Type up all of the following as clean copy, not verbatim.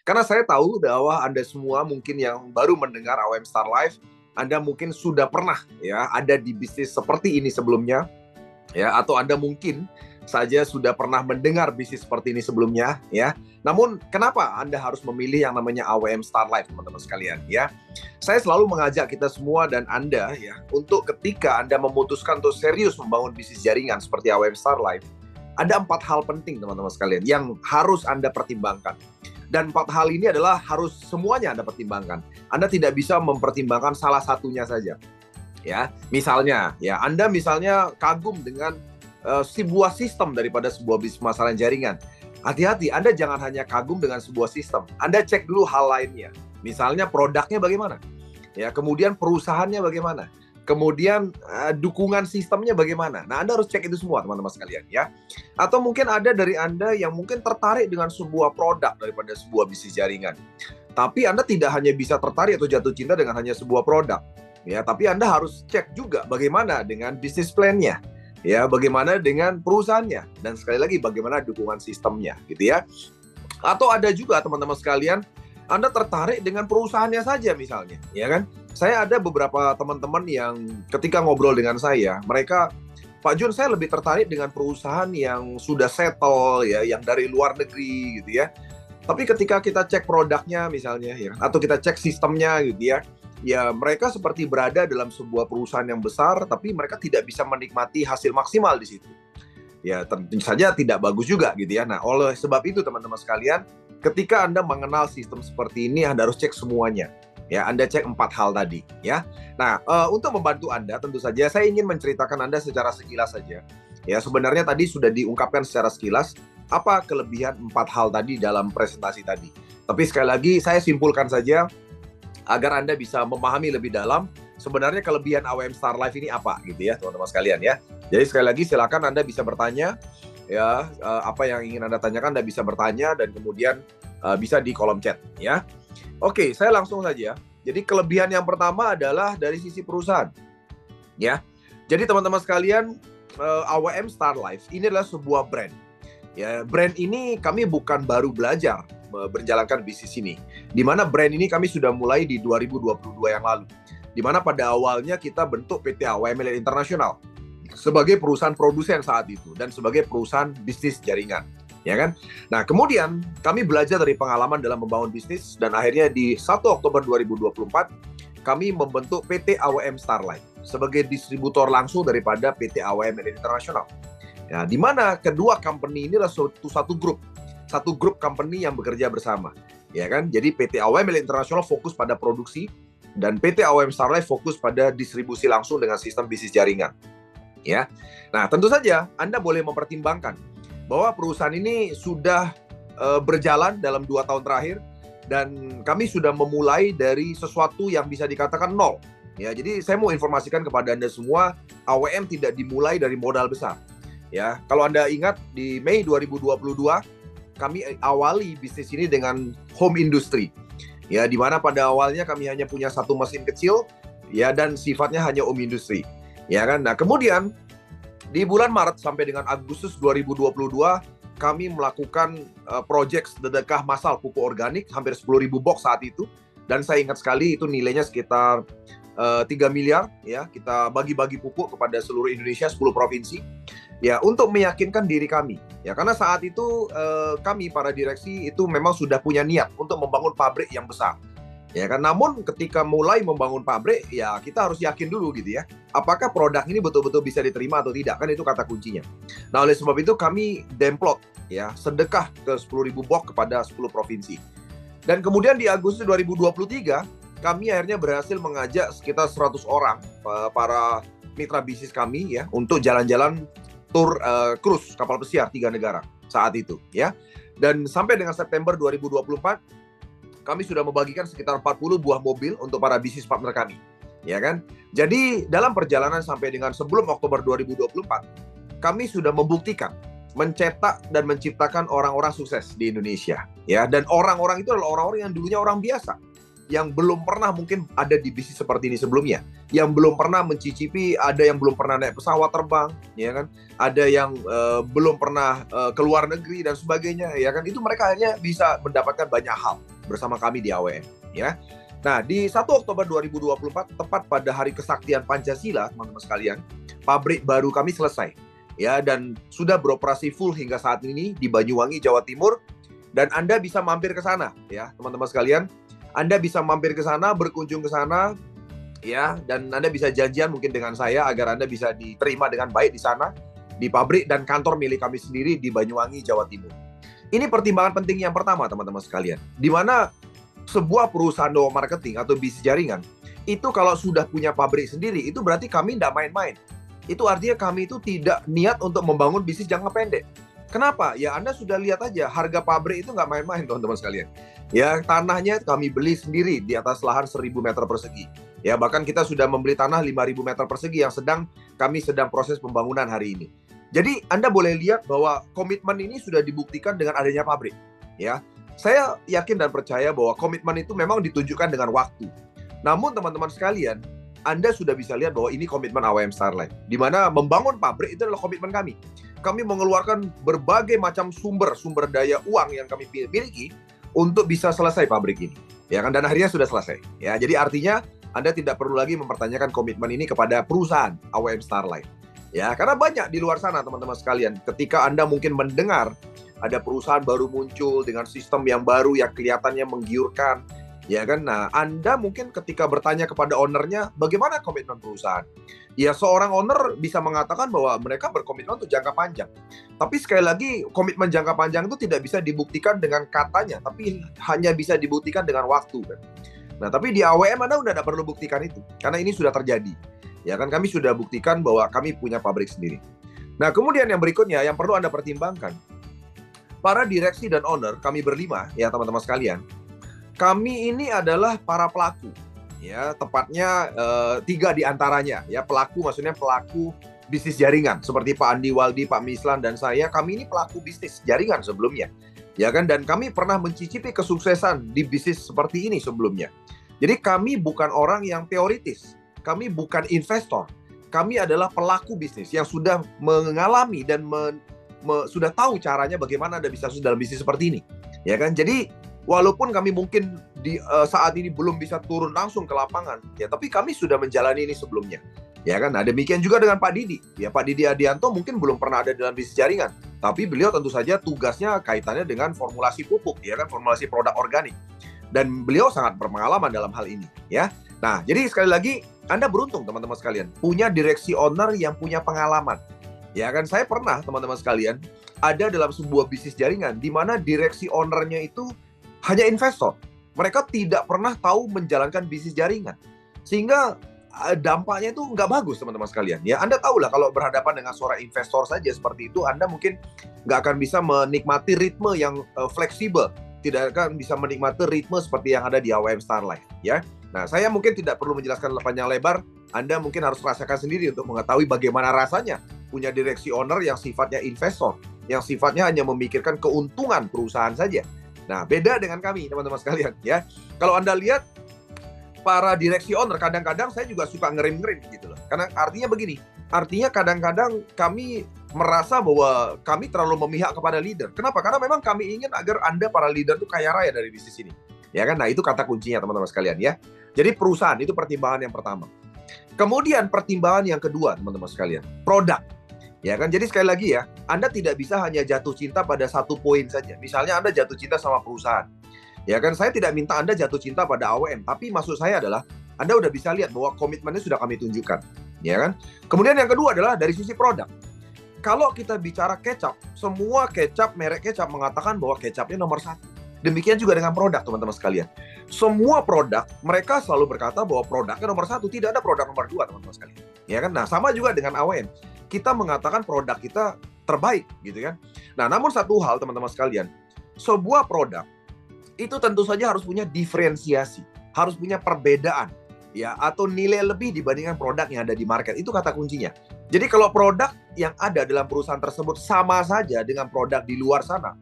Karena saya tahu bahwa Anda semua mungkin yang baru mendengar AWM Star Life, Anda mungkin sudah pernah ya ada di bisnis seperti ini sebelumnya, ya, atau Anda mungkin saja sudah pernah mendengar bisnis seperti ini sebelumnya, ya. Namun kenapa Anda harus memilih yang namanya AWM Star Life, teman-teman sekalian, ya? Saya selalu mengajak kita semua dan Anda ya, untuk ketika Anda memutuskan untuk serius membangun bisnis jaringan seperti AWM Star Life, ada 4 hal penting, teman-teman sekalian, yang harus Anda pertimbangkan. Dan 4 hal ini adalah harus semuanya Anda pertimbangkan. Anda tidak bisa mempertimbangkan salah satunya saja. Ya, misalnya, ya Anda misalnya kagum dengan sebuah sistem daripada sebuah bisnis pemasaran jaringan. Hati-hati, Anda jangan hanya kagum dengan sebuah sistem. Anda cek dulu hal lainnya. Misalnya produknya bagaimana? Ya, kemudian perusahaannya bagaimana? Kemudian dukungan sistemnya bagaimana? Nah, Anda harus cek itu semua, teman-teman sekalian, ya. Atau mungkin ada dari Anda yang mungkin tertarik dengan sebuah produk daripada sebuah bisnis jaringan. Tapi Anda tidak hanya bisa tertarik atau jatuh cinta dengan hanya sebuah produk, ya. Tapi Anda harus cek juga bagaimana dengan bisnis plan-nya, ya. Bagaimana dengan perusahaannya, dan sekali lagi bagaimana dukungan sistemnya, gitu ya. Atau ada juga teman-teman sekalian, Anda tertarik dengan perusahaannya saja misalnya, ya kan? Saya ada beberapa teman-teman yang ketika ngobrol dengan saya, mereka, Pak Jun, saya lebih tertarik dengan perusahaan yang sudah settle, ya, yang dari luar negeri, gitu ya. Tapi ketika kita cek produknya misalnya, ya, atau kita cek sistemnya, gitu ya, ya mereka seperti berada dalam sebuah perusahaan yang besar, tapi mereka tidak bisa menikmati hasil maksimal di situ. Ya, tentu saja tidak bagus juga, gitu ya. Nah, oleh sebab itu teman-teman sekalian, ketika Anda mengenal sistem seperti ini, Anda harus cek semuanya. Ya, Anda cek 4 hal tadi, ya. Nah, untuk membantu Anda, tentu saja saya ingin menceritakan Anda secara sekilas saja. Ya, sebenarnya tadi sudah diungkapkan secara sekilas apa kelebihan 4 hal tadi dalam presentasi tadi. Tapi sekali lagi saya simpulkan saja agar Anda bisa memahami lebih dalam sebenarnya kelebihan AWM Star Life ini apa, gitu ya, teman-teman sekalian, ya. Jadi sekali lagi silakan Anda bisa bertanya, ya, apa yang ingin Anda tanyakan Anda bisa bertanya dan kemudian bisa di kolom chat, ya. Oke, saya langsung saja. Jadi kelebihan yang pertama adalah dari sisi perusahaan, ya. Jadi teman-teman sekalian, AWM Star Life ini adalah sebuah brand. Ya, brand ini kami bukan baru belajar berjalankan bisnis ini. Di mana brand ini kami sudah mulai di 2022 yang lalu. Di mana pada awalnya kita bentuk PT AWM International sebagai perusahaan produsen saat itu dan sebagai perusahaan bisnis jaringan. Ya kan? Nah, kemudian kami belajar dari pengalaman dalam membangun bisnis dan akhirnya di 1 Oktober 2024 kami membentuk PT AWM Star Life sebagai distributor langsung daripada PT AWM International. Ya, di mana kedua company ini adalah satu grup company yang bekerja bersama. Ya kan? Jadi PT AWM International fokus pada produksi dan PT AWM Star Life fokus pada distribusi langsung dengan sistem bisnis jaringan. Ya. Nah, tentu saja Anda boleh mempertimbangkan bahwa perusahaan ini sudah berjalan dalam 2 tahun terakhir dan kami sudah memulai dari sesuatu yang bisa dikatakan nol. Ya, jadi saya mau informasikan kepada Anda semua, AWM tidak dimulai dari modal besar. Ya, kalau Anda ingat di Mei 2022 kami awali bisnis ini dengan home industry. Ya, di mana pada awalnya kami hanya punya 1 mesin kecil, ya, dan sifatnya hanya home industry. Ya kan? Nah, kemudian di bulan Maret sampai dengan Agustus 2022, kami melakukan project sedekah massal pupuk organik hampir 10.000 box saat itu. Dan saya ingat sekali itu nilainya sekitar 3 miliar. Ya, kita bagi-bagi pupuk kepada seluruh Indonesia, 10 provinsi. Ya, untuk meyakinkan diri kami. Ya, karena saat itu kami para direksi itu memang sudah punya niat untuk membangun pabrik yang besar. Ya kan, namun ketika mulai membangun pabrik, ya kita harus yakin dulu gitu ya, apakah produk ini betul-betul bisa diterima atau tidak, kan itu kata kuncinya. Nah, oleh sebab itu kami demplot ya sedekah ke 10.000 box kepada 10 provinsi. Dan kemudian di Agustus 2023 kami akhirnya berhasil mengajak sekitar 100 orang para mitra bisnis kami ya untuk jalan-jalan tur cruise kapal pesiar 3 negara saat itu ya. Dan sampai dengan September 2024 kami sudah membagikan sekitar 40 buah mobil untuk para bisnis partner kami. Ya kan? Jadi dalam perjalanan sampai dengan sebelum Oktober 2024, kami sudah membuktikan, mencetak dan menciptakan orang-orang sukses di Indonesia. Ya, dan orang-orang itu adalah orang-orang yang dulunya orang biasa, yang belum pernah mungkin ada di bisnis seperti ini sebelumnya, yang belum pernah mencicipi, ada yang belum pernah naik pesawat terbang, ya kan? Ada yang belum pernah ke luar negeri dan sebagainya, ya kan? Itu mereka hanya bisa mendapatkan banyak hal bersama kami di AWM, ya. Nah, di 1 Oktober 2024, tepat pada Hari Kesaktian Pancasila, teman-teman sekalian, pabrik baru kami selesai, ya, dan sudah beroperasi full hingga saat ini di Banyuwangi, Jawa Timur. Dan Anda bisa mampir ke sana, ya, teman-teman sekalian. Anda bisa mampir ke sana, berkunjung ke sana, ya, dan Anda bisa janjian mungkin dengan saya agar Anda bisa diterima dengan baik di sana, di pabrik dan kantor milik kami sendiri di Banyuwangi, Jawa Timur. Ini pertimbangan penting yang pertama, teman-teman sekalian, di mana sebuah perusahaan marketing atau bisnis jaringan, itu kalau sudah punya pabrik sendiri, itu berarti kami tidak main-main. Itu artinya kami itu tidak niat untuk membangun bisnis jangka pendek. Kenapa? Ya Anda sudah lihat aja, harga pabrik itu nggak main-main, teman-teman sekalian. Ya, tanahnya kami beli sendiri di atas lahan 1.000 meter persegi. Ya, bahkan kita sudah membeli tanah 5.000 meter persegi yang kami sedang proses pembangunan hari ini. Jadi Anda boleh lihat bahwa komitmen ini sudah dibuktikan dengan adanya pabrik. Ya, saya yakin dan percaya bahwa komitmen itu memang ditunjukkan dengan waktu. Namun teman-teman sekalian, Anda sudah bisa lihat bahwa ini komitmen AWM Starlife, di mana membangun pabrik itu adalah komitmen kami. Kami mengeluarkan berbagai macam sumber daya uang yang kami miliki untuk bisa selesai pabrik ini. Ya kan, dan akhirnya sudah selesai. Ya, jadi artinya Anda tidak perlu lagi mempertanyakan komitmen ini kepada perusahaan AWM Starlife. Ya, karena banyak di luar sana teman-teman sekalian, ketika Anda mungkin mendengar ada perusahaan baru muncul dengan sistem yang baru yang kelihatannya menggiurkan, ya kan? Nah, Anda mungkin ketika bertanya kepada ownernya, bagaimana komitmen perusahaan? Ya, seorang owner bisa mengatakan bahwa mereka berkomitmen untuk jangka panjang. Tapi sekali lagi, komitmen jangka panjang itu tidak bisa dibuktikan dengan katanya, tapi hanya bisa dibuktikan dengan waktu, kan? Nah, tapi di AWM Anda sudah tidak perlu buktikan itu, karena ini sudah terjadi. Ya kan, kami sudah buktikan bahwa kami punya pabrik sendiri. Nah, kemudian yang berikutnya yang perlu Anda pertimbangkan, para direksi dan owner, kami berlima, ya teman-teman sekalian, kami ini adalah para pelaku, ya tepatnya 3 di antaranya, ya pelaku maksudnya pelaku bisnis jaringan, seperti Pak Andi Waldi, Pak Mislan, dan saya, kami ini pelaku bisnis jaringan sebelumnya, ya kan, dan kami pernah mencicipi kesuksesan di bisnis seperti ini sebelumnya. Jadi kami bukan orang yang teoritis, kami bukan investor, kami adalah pelaku bisnis yang sudah mengalami dan sudah tahu caranya bagaimana Anda bisa sukses dalam bisnis seperti ini, ya kan? Jadi walaupun kami mungkin di saat ini belum bisa turun langsung ke lapangan, ya tapi kami sudah menjalani ini sebelumnya, ya kan? Nah, demikian juga dengan Pak Didi, ya Pak Didi Adianto mungkin belum pernah ada dalam bisnis jaringan, tapi beliau tentu saja tugasnya kaitannya dengan formulasi pupuk, ya kan, formulasi produk organik, dan beliau sangat berpengalaman dalam hal ini, ya. Nah, jadi sekali lagi Anda beruntung teman-teman sekalian punya direksi owner yang punya pengalaman. Ya kan, saya pernah teman-teman sekalian ada dalam sebuah bisnis jaringan di mana direksi ownernya itu hanya investor. Mereka tidak pernah tahu menjalankan bisnis jaringan. Sehingga dampaknya itu nggak bagus teman-teman sekalian. Ya, Anda tahu lah kalau berhadapan dengan seorang investor saja seperti itu, Anda mungkin nggak akan bisa menikmati ritme yang fleksibel. Tidak akan bisa menikmati ritme seperti yang ada di AWM Starlife. Ya. Nah, saya mungkin tidak perlu menjelaskan panjang lebar. Anda mungkin harus rasakan sendiri untuk mengetahui bagaimana rasanya punya direksi owner yang sifatnya investor, yang sifatnya hanya memikirkan keuntungan perusahaan saja. Nah, beda dengan kami, teman-teman sekalian, ya. Kalau Anda lihat para direksi owner, kadang-kadang saya juga suka ngerim-ngerim gitu loh. Karena artinya begini, artinya kadang-kadang kami merasa bahwa kami terlalu memihak kepada leader. Kenapa? Karena memang kami ingin agar Anda para leader itu kaya raya dari bisnis ini. Ya kan? Nah, itu kata kuncinya teman-teman sekalian, ya. Jadi perusahaan itu pertimbangan yang pertama. Kemudian pertimbangan yang kedua, teman-teman sekalian, produk. Ya kan, jadi sekali lagi ya, Anda tidak bisa hanya jatuh cinta pada satu poin saja. Misalnya Anda jatuh cinta sama perusahaan. Ya kan, saya tidak minta Anda jatuh cinta pada AWM, tapi maksud saya adalah Anda udah bisa lihat bahwa komitmennya sudah kami tunjukkan. Ya kan? Kemudian yang kedua adalah dari sisi produk. Kalau kita bicara kecap, semua kecap, merek kecap mengatakan bahwa kecapnya nomor 1. Demikian juga dengan produk, teman-teman sekalian. Semua produk, mereka selalu berkata bahwa produknya nomor 1, tidak ada produk nomor 2, teman-teman sekalian. Ya kan? Nah, sama juga dengan AWM. Kita mengatakan produk kita terbaik, gitu kan. Nah, namun satu hal, teman-teman sekalian, sebuah produk itu tentu saja harus punya diferensiasi, harus punya perbedaan, ya, atau nilai lebih dibandingkan produk yang ada di market. Itu kata kuncinya. Jadi kalau produk yang ada dalam perusahaan tersebut sama saja dengan produk di luar sana,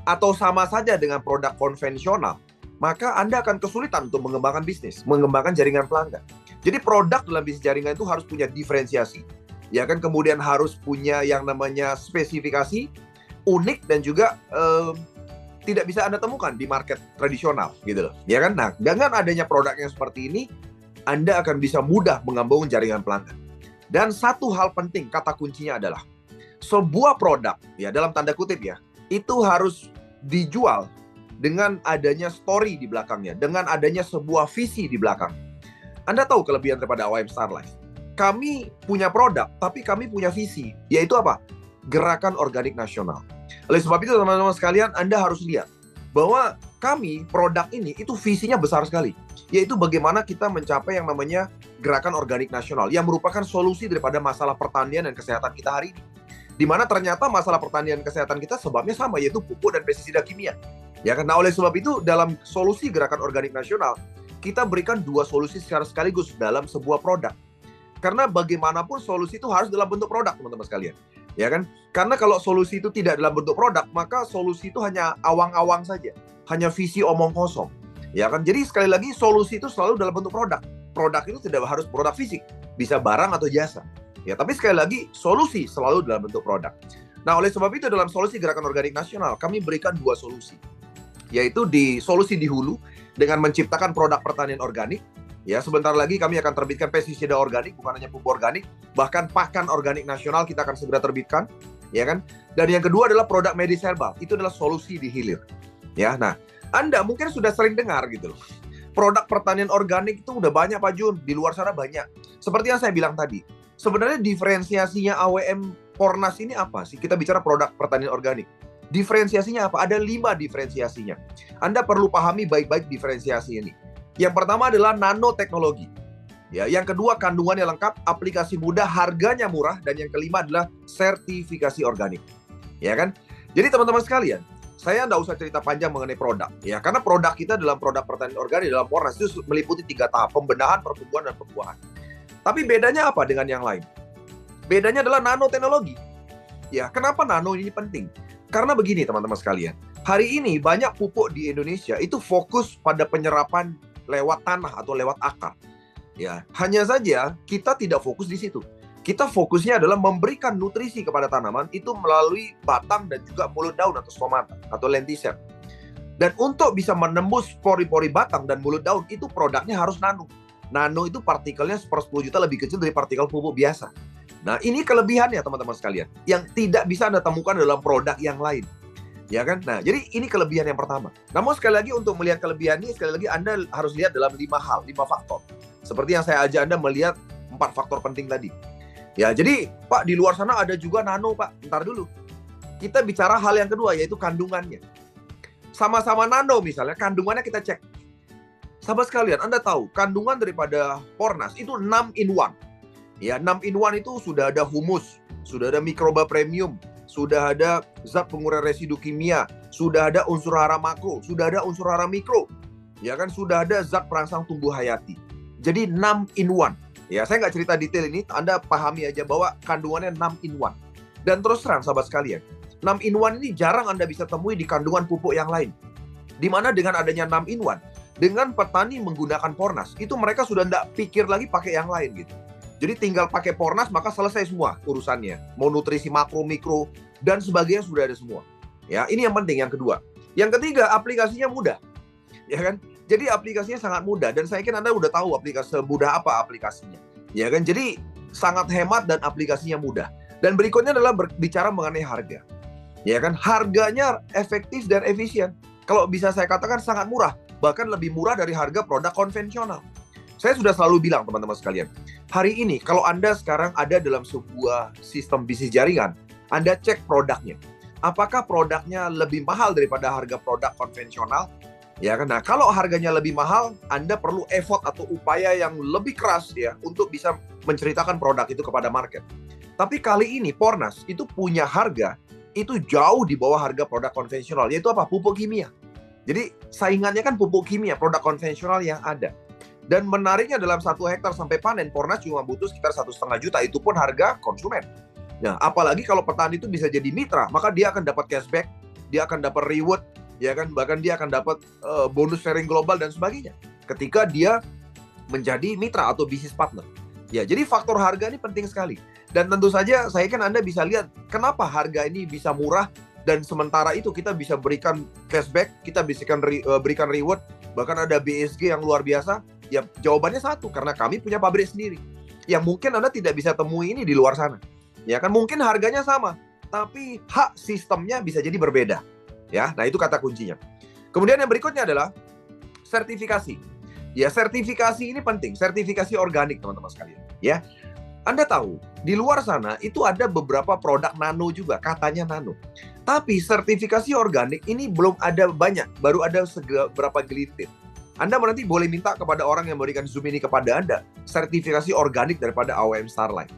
atau sama saja dengan produk konvensional, maka Anda akan kesulitan untuk mengembangkan bisnis, mengembangkan jaringan pelanggan. Jadi produk dalam bisnis jaringan itu harus punya diferensiasi, ya kan, kemudian harus punya yang namanya spesifikasi unik dan juga tidak bisa Anda temukan di market tradisional gitu loh. Ya kan? Nah, dengan adanya produk yang seperti ini, Anda akan bisa mudah mengembangkan jaringan pelanggan. Dan satu hal penting, kata kuncinya adalah sebuah produk, ya dalam tanda kutip ya, itu harus dijual dengan adanya story di belakangnya, dengan adanya sebuah visi di belakang. Anda tahu kelebihan daripada AOM Star Life. Kami punya produk, tapi kami punya visi, yaitu apa? Gerakan Organik Nasional. Oleh sebab itu teman-teman sekalian, Anda harus lihat bahwa kami, produk ini, itu visinya besar sekali. Yaitu bagaimana kita mencapai yang namanya Gerakan Organik Nasional, yang merupakan solusi daripada masalah pertanian dan kesehatan kita hari ini. Di mana ternyata masalah pertanian dan kesehatan kita sebabnya sama, yaitu pupuk dan pestisida kimia. Ya, karena oleh sebab itu, dalam solusi Gerakan Organik Nasional, kita berikan dua solusi secara sekaligus dalam sebuah produk. Karena bagaimanapun solusi itu harus dalam bentuk produk, teman-teman sekalian. Ya kan? Karena kalau solusi itu tidak dalam bentuk produk, maka solusi itu hanya awang-awang saja. Hanya visi omong kosong. Ya kan? Jadi sekali lagi solusi itu selalu dalam bentuk produk. Produk itu tidak harus produk fisik. Bisa barang atau jasa. Ya, tapi sekali lagi solusi selalu dalam bentuk produk. Nah, oleh sebab itu dalam solusi Gerakan Organik Nasional, kami berikan dua solusi. Yaitu di solusi di hulu dengan menciptakan produk pertanian organik. Ya, sebentar lagi kami akan terbitkan pestisida organik, bukan hanya pupuk organik, bahkan pakan organik nasional kita akan segera terbitkan, ya kan? Dan yang kedua adalah produk medis herbal. Itu adalah solusi di hilir. Ya, nah, Anda mungkin sudah sering dengar gitu loh. Produk pertanian organik itu udah banyak Pak Jun, di luar sana banyak. Seperti yang saya bilang tadi, sebenarnya diferensiasinya AWM Pornas ini apa sih? Kita bicara produk pertanian organik. Diferensiasinya apa? Ada 5 diferensiasinya. Anda perlu pahami baik-baik diferensiasi ini. Yang pertama adalah nanoteknologi. Ya, yang kedua kandungannya lengkap, aplikasi mudah, harganya murah, dan yang kelima adalah sertifikasi organik. Ya kan? Jadi teman-teman sekalian, saya nggak usah cerita panjang mengenai produk. Ya, karena produk kita dalam produk pertanian organik dalam Pornas itu meliputi 3 tahap, pembenahan, pertumbuhan, dan pembuahan. Tapi bedanya apa dengan yang lain? Bedanya adalah nanoteknologi. Ya, kenapa nano ini penting? Karena begini teman-teman sekalian, hari ini banyak pupuk di Indonesia itu fokus pada penyerapan lewat tanah atau lewat akar. Ya, hanya saja kita tidak fokus di situ. Kita fokusnya adalah memberikan nutrisi kepada tanaman itu melalui batang dan juga mulut daun atau stomata atau lentisel. Dan untuk bisa menembus pori-pori batang dan mulut daun itu produknya harus nano. Nano itu partikelnya 10 juta lebih kecil dari partikel pupuk biasa. Nah, ini kelebihannya teman-teman sekalian yang tidak bisa Anda temukan dalam produk yang lain. Ya kan? Nah, jadi ini kelebihan yang pertama. Namun sekali lagi untuk melihat kelebihan ini, sekali lagi Anda harus lihat dalam 5 hal, 5 faktor. Seperti yang saya ajak Anda melihat 4 faktor penting tadi. Ya, jadi Pak, di luar sana ada juga nano, Pak. Ntar dulu. Kita bicara hal yang kedua, yaitu kandungannya. Sama-sama nano misalnya, kandungannya kita cek. Sahabat sekalian, Anda tahu, kandungan daripada Pornas itu 6 in 1. Ya, 6 in 1 itu sudah ada humus, sudah ada mikroba premium, sudah ada zat pengurai residu kimia, sudah ada unsur hara makro, sudah ada unsur hara mikro, ya kan, sudah ada zat perangsang tumbuh hayati. Jadi 6 in 1. Ya, saya nggak cerita detail ini, Anda pahami aja bahwa kandungannya 6 in 1. Dan terus terang sahabat sekalian, 6 in 1 ini jarang Anda bisa temui di kandungan pupuk yang lain. Di mana dengan adanya 6 in 1, dengan petani menggunakan Pornas, itu mereka sudah nggak pikir lagi pakai yang lain gitu. Jadi tinggal pakai Pornas maka selesai semua urusannya. Mau nutrisi makro, mikro, dan sebagainya sudah ada semua. Ya, ini yang penting, yang kedua. Yang ketiga, aplikasinya mudah. Ya kan? Jadi aplikasinya sangat mudah dan saya yakin Anda udah tahu aplikasi semudah apa aplikasinya. Ya kan? Jadi sangat hemat dan aplikasinya mudah. Dan berikutnya adalah berbicara mengenai harga. Ya kan? Harganya efektif dan efisien. Kalau bisa saya katakan sangat murah, bahkan lebih murah dari harga produk konvensional. Saya sudah selalu bilang teman-teman sekalian, hari ini kalau Anda sekarang ada dalam sebuah sistem bisnis jaringan, Anda cek produknya. Apakah produknya lebih mahal daripada harga produk konvensional? Ya kan? Nah, kalau harganya lebih mahal, Anda perlu effort atau upaya yang lebih keras ya untuk bisa menceritakan produk itu kepada market. Tapi kali ini Pornas itu punya harga itu jauh di bawah harga produk konvensional, yaitu apa? Pupuk kimia. Jadi saingannya kan pupuk kimia, produk konvensional yang ada. Dan menariknya dalam 1 hektar sampai panen, Pornas cuma butuh sekitar 1,5 juta. Itu pun harga konsumen. Nah, apalagi kalau petani itu bisa jadi mitra, maka dia akan dapat cashback, dia akan dapat reward, ya kan? Bahkan dia akan dapat bonus sharing global dan sebagainya. Ketika dia menjadi mitra atau bisnis partner. Ya, jadi faktor harga ini penting sekali. Dan tentu saja saya kan Anda bisa lihat kenapa harga ini bisa murah dan sementara itu kita bisa berikan cashback, kita bisa berikan reward, bahkan ada BSG yang luar biasa. Ya jawabannya satu, karena kami punya pabrik sendiri yang mungkin Anda tidak bisa temui ini di luar sana. Ya kan, mungkin harganya sama, tapi hak sistemnya bisa jadi berbeda. Ya, nah itu kata kuncinya. Kemudian yang berikutnya adalah sertifikasi. Ya, sertifikasi ini penting, sertifikasi organik teman-teman sekalian. Ya, Anda tahu di luar sana itu ada beberapa produk nano juga, katanya nano. Tapi sertifikasi organik ini belum ada banyak, baru ada beberapa gelintir. Anda nanti boleh minta kepada orang yang memberikan Zoom ini kepada Anda, sertifikasi organik daripada AOM Starlife.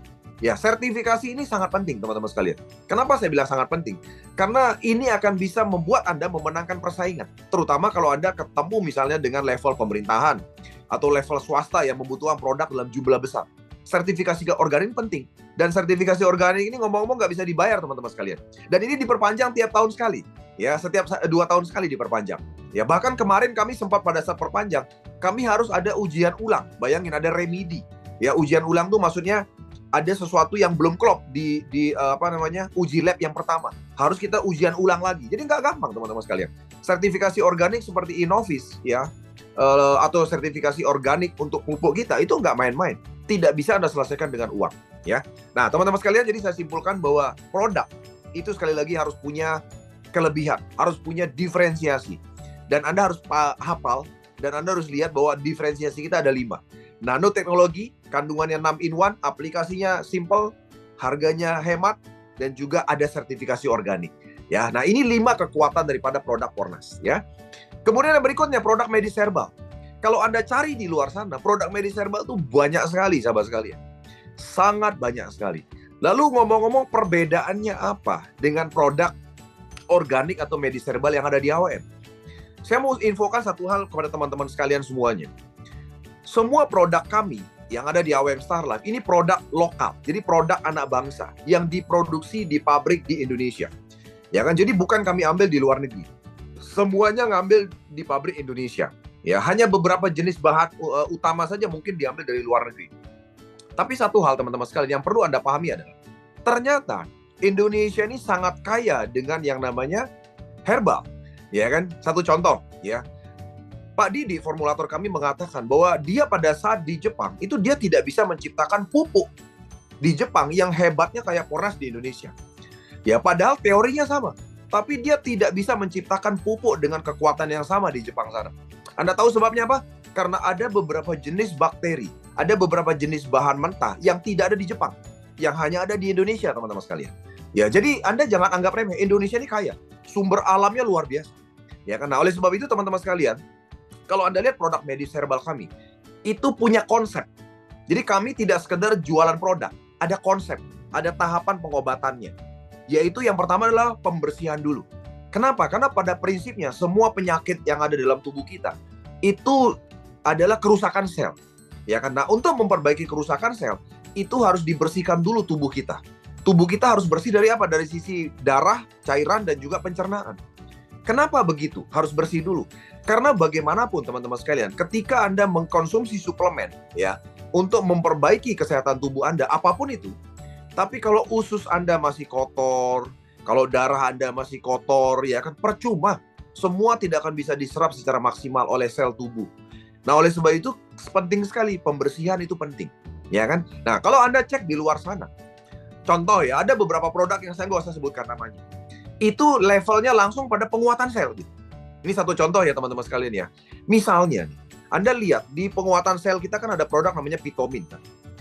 Ya, sertifikasi ini sangat penting teman-teman sekalian. Kenapa saya bilang sangat penting? Karena ini akan bisa membuat Anda memenangkan persaingan. Terutama kalau Anda ketemu misalnya dengan level pemerintahan atau level swasta yang membutuhkan produk dalam jumlah besar. Sertifikasi organik penting. Dan sertifikasi organik ini ngomong-ngomong nggak bisa dibayar teman-teman sekalian. Dan ini diperpanjang tiap tahun sekali. Ya, setiap 2 tahun sekali diperpanjang. Ya, bahkan kemarin kami sempat pada saat perpanjang, kami harus ada ujian ulang. Bayangin ada remedi. Ya, ujian ulang tuh maksudnya ada sesuatu yang belum klop di uji lab yang pertama. Harus kita ujian ulang lagi. Jadi nggak gampang teman-teman sekalian. Sertifikasi organik seperti Innovis ya, atau sertifikasi organik untuk pupuk kita itu nggak main-main. Tidak bisa Anda selesaikan dengan uang. Ya. Nah, teman-teman sekalian, jadi saya simpulkan bahwa produk itu sekali lagi harus punya kelebihan, harus punya diferensiasi. Dan Anda harus hafal, dan Anda harus lihat bahwa diferensiasi kita ada 5. Nanoteknologi, kandungannya 6 in 1, aplikasinya simple, harganya hemat, dan juga ada sertifikasi organik. Ya, nah ini 5 kekuatan daripada produk Pornas. Ya. Kemudian yang berikutnya, produk medis herbal. Kalau Anda cari di luar sana, produk medis herbal itu banyak sekali, sahabat sekalian. Sangat banyak sekali. Lalu ngomong-ngomong perbedaannya apa dengan produk organik atau medis herbal yang ada di AOM? Saya mau infokan satu hal kepada teman-teman sekalian semuanya. Semua produk kami yang ada di AOM Starlife ini produk lokal. Jadi produk anak bangsa yang diproduksi di pabrik di Indonesia. Ya kan? Jadi bukan kami ambil di luar negeri. Semuanya ngambil di pabrik Indonesia. Ya, hanya beberapa jenis bahan utama saja mungkin diambil dari luar negeri. Tapi satu hal teman-teman sekalian yang perlu Anda pahami adalah ternyata Indonesia ini sangat kaya dengan yang namanya herbal. Ya kan? Satu contoh ya. Pak Didi, formulator kami, mengatakan bahwa dia pada saat di Jepang, itu dia tidak bisa menciptakan pupuk di Jepang yang hebatnya kayak Pornas di Indonesia. Ya, padahal teorinya sama. Tapi dia tidak bisa menciptakan pupuk dengan kekuatan yang sama di Jepang sana. Anda tahu sebabnya apa? Karena ada beberapa jenis bakteri, ada beberapa jenis bahan mentah yang tidak ada di Jepang, yang hanya ada di Indonesia, teman-teman sekalian. Ya, jadi Anda jangan anggap remeh. Indonesia ini kaya. Sumber alamnya luar biasa. Ya, karena oleh sebab itu, teman-teman sekalian, kalau Anda lihat produk medis herbal kami, itu punya konsep. Jadi kami tidak sekedar jualan produk, ada konsep, ada tahapan pengobatannya. Yaitu yang pertama adalah pembersihan dulu. Kenapa? Karena pada prinsipnya semua penyakit yang ada dalam tubuh kita itu adalah kerusakan sel. Ya, karena untuk memperbaiki kerusakan sel, itu harus dibersihkan dulu tubuh kita. Tubuh kita harus bersih dari apa? Dari sisi darah, cairan, dan juga pencernaan. Kenapa begitu? Harus bersih dulu. Karena bagaimanapun teman-teman sekalian, ketika Anda mengkonsumsi suplemen ya untuk memperbaiki kesehatan tubuh Anda, apapun itu, tapi kalau usus Anda masih kotor, kalau darah Anda masih kotor, ya kan percuma. Semua tidak akan bisa diserap secara maksimal oleh sel tubuh. Nah, oleh sebab itu penting sekali pembersihan itu penting, ya kan? Nah, kalau Anda cek di luar sana, contoh ya, ada beberapa produk yang saya nggak usah sebutkan namanya. Itu levelnya langsung pada penguatan sel. Ini satu contoh ya teman-teman sekalian ya. Misalnya, Anda lihat di penguatan sel kita kan ada produk namanya Pitomin.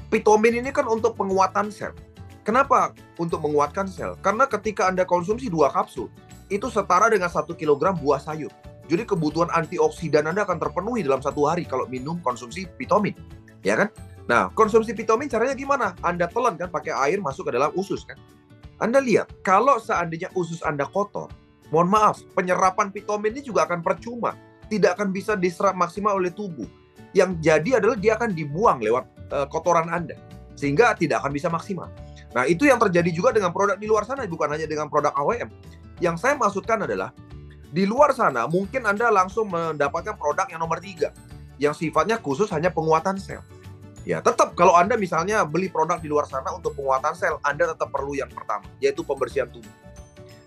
Pitomin ini kan untuk penguatan sel. Kenapa untuk menguatkan sel? Karena ketika Anda konsumsi 2 kapsul, itu setara dengan 1 kilogram buah sayur. Jadi kebutuhan antioksidan Anda akan terpenuhi dalam 1 hari kalau minum konsumsi Pitomin. Ya kan? Nah, konsumsi Pitomin caranya gimana? Anda telan kan pakai air masuk ke dalam usus kan? Anda lihat, kalau seandainya usus Anda kotor, mohon maaf, penyerapan Pitomin ini juga akan percuma. Tidak akan bisa diserap maksimal oleh tubuh. Yang jadi adalah dia akan dibuang lewat kotoran Anda. Sehingga tidak akan bisa maksimal. Nah, itu yang terjadi juga dengan produk di luar sana, bukan hanya dengan produk AOM. Yang saya maksudkan adalah, di luar sana mungkin Anda langsung mendapatkan produk yang nomor 3. Yang sifatnya khusus hanya penguatan sel. Ya, tetap kalau Anda misalnya beli produk di luar sana untuk penguatan sel, Anda tetap perlu yang pertama, yaitu pembersihan tubuh.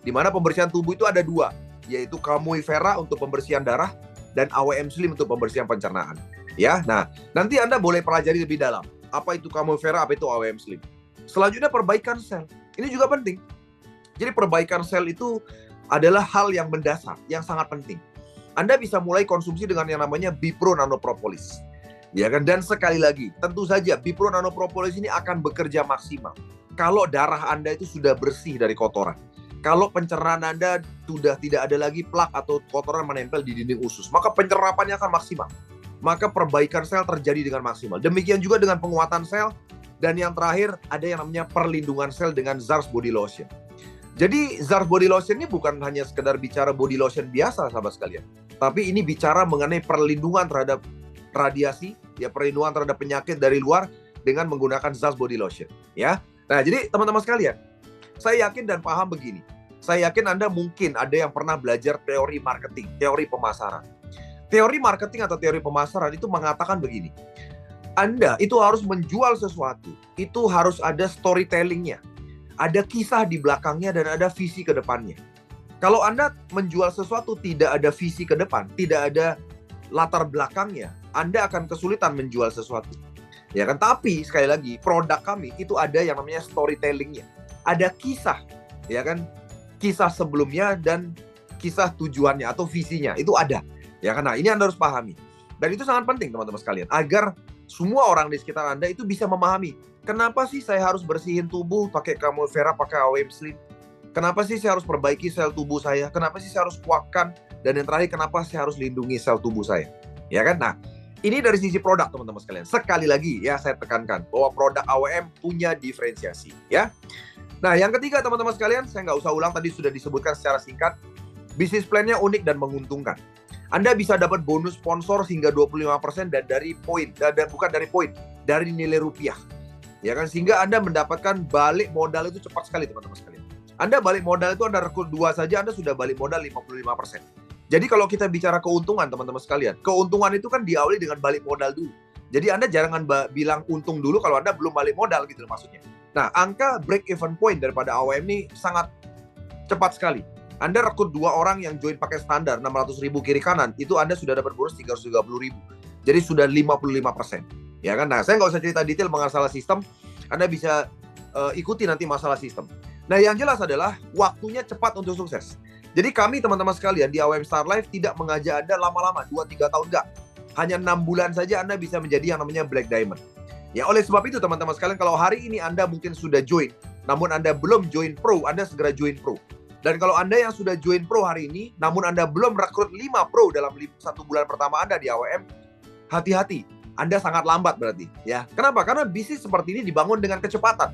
Di mana pembersihan tubuh itu ada dua, yaitu Camui Vera untuk pembersihan darah dan AWM Slim untuk pembersihan pencernaan. Ya, nah nanti Anda boleh pelajari lebih dalam. Apa itu Camui Vera, apa itu AWM Slim. Selanjutnya perbaikan sel. Ini juga penting. Jadi perbaikan sel itu adalah hal yang mendasar, yang sangat penting. Anda bisa mulai konsumsi dengan yang namanya Bipro Nanopropolis. Ya kan? Dan sekali lagi, tentu saja Bipro Nanopropolis ini akan bekerja maksimal kalau darah Anda itu sudah bersih dari kotoran. Kalau pencernaan Anda sudah tidak ada lagi plak atau kotoran menempel di dinding usus, maka penyerapannya akan maksimal. Maka perbaikan sel terjadi dengan maksimal. Demikian juga dengan penguatan sel. Dan yang terakhir, ada yang namanya perlindungan sel dengan Zarz Body Lotion. Jadi Zarz Body Lotion ini bukan hanya sekedar bicara body lotion biasa, sahabat sekalian. Tapi ini bicara mengenai perlindungan terhadap radiasi, ya perlindungan terhadap penyakit dari luar dengan menggunakan Zarz Body Lotion. Ya, nah jadi teman-teman sekalian, saya yakin dan paham begini. Saya yakin Anda mungkin ada yang pernah belajar teori marketing, teori pemasaran. Teori marketing atau teori pemasaran itu mengatakan begini. Anda itu harus menjual sesuatu, itu harus ada storytelling-nya. Ada kisah di belakangnya dan ada visi ke depannya. Kalau Anda menjual sesuatu tidak ada visi ke depan, tidak ada latar belakangnya, Anda akan kesulitan menjual sesuatu. Ya kan? Tapi sekali lagi, produk kami itu ada yang namanya storytelling-nya. Ada kisah, ya kan? Kisah sebelumnya dan kisah tujuannya atau visinya itu ada. Ya kan? Nah, ini Anda harus pahami. Dan itu sangat penting teman-teman sekalian agar semua orang di sekitar Anda itu bisa memahami. Kenapa sih saya harus bersihin tubuh pakai Camui Vera, pakai AWM Slim? Kenapa sih saya harus perbaiki sel tubuh saya? Kenapa sih saya harus kuatkan? Dan yang terakhir, kenapa saya harus lindungi sel tubuh saya? Ya kan? Nah, ini dari sisi produk teman-teman sekalian. Sekali lagi ya saya tekankan bahwa produk AWM punya diferensiasi. Ya. Nah, yang ketiga teman-teman sekalian, saya nggak usah ulang, tadi sudah disebutkan secara singkat. Bisnis plan-nya unik dan menguntungkan. Anda bisa dapat bonus sponsor hingga 25% dan dari poin, bukan dari poin, dari nilai rupiah. Ya kan, sehingga Anda mendapatkan balik modal itu cepat sekali teman-teman sekalian. Anda balik modal itu Anda rekrut 2 saja, Anda sudah balik modal 55%. Jadi kalau kita bicara keuntungan teman-teman sekalian, keuntungan itu kan diawali dengan balik modal dulu. Jadi Anda jangan bilang untung dulu kalau Anda belum balik modal gitu maksudnya. Nah, angka break even point daripada AWM ini sangat cepat sekali. Anda rekrut 2 orang yang join pakai standar 600.000 kiri kanan, itu Anda sudah dapat bonus 330.000. Jadi sudah 55%. Ya kan? Nah, saya nggak usah cerita detail masalah sistem. Anda bisa ikuti nanti masalah sistem. Nah, yang jelas adalah waktunya cepat untuk sukses. Jadi kami teman-teman sekalian di AWM Star Life tidak mengajak Anda lama-lama, 2-3 tahun enggak. Hanya 6 bulan saja Anda bisa menjadi yang namanya Black Diamond. Ya, oleh sebab itu teman-teman sekalian, kalau hari ini Anda mungkin sudah join, namun Anda belum join Pro, Anda segera join Pro. Dan kalau Anda yang sudah join Pro hari ini, namun Anda belum rekrut 5 Pro dalam 1 bulan pertama Anda di AWM, hati-hati, Anda sangat lambat berarti. Ya, kenapa? Karena bisnis seperti ini dibangun dengan kecepatan.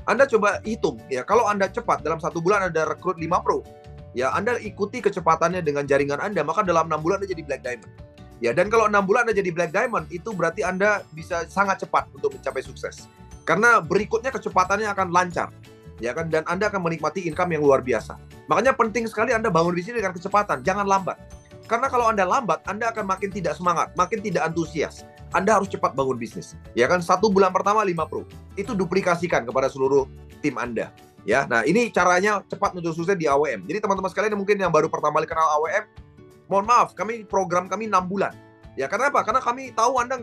Anda coba hitung, ya kalau Anda cepat dalam 1 bulan Anda rekrut 5 Pro, ya Anda ikuti kecepatannya dengan jaringan Anda, maka dalam 6 bulan Anda jadi Black Diamond. Ya, dan kalau 6 bulan Anda jadi Black Diamond, itu berarti Anda bisa sangat cepat untuk mencapai sukses. Karena berikutnya kecepatannya akan lancar. Ya kan, dan Anda akan menikmati income yang luar biasa. Makanya penting sekali Anda bangun bisnis dengan kecepatan, jangan lambat. Karena kalau Anda lambat, Anda akan makin tidak semangat, makin tidak antusias. Anda harus cepat bangun bisnis. Ya kan, 1 bulan pertama 5 Pro. Itu duplikasikan kepada seluruh tim Anda. Ya, nah ini caranya cepat untuk sukses di AWM. Jadi teman-teman sekalian mungkin yang baru pertama kali kenal AWM, mohon maaf, program kami 6 bulan. Ya, karena apa? Karena kami tahu Anda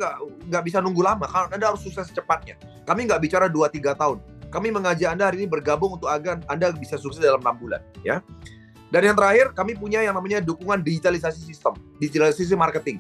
nggak bisa nunggu lama. Anda harus sukses secepatnya. Kami nggak bicara 2-3 tahun. Kami mengajak Anda hari ini bergabung untuk agar Anda bisa sukses dalam 6 bulan. Ya. Dan yang terakhir, kami punya yang namanya dukungan digitalisasi sistem, digitalisasi marketing.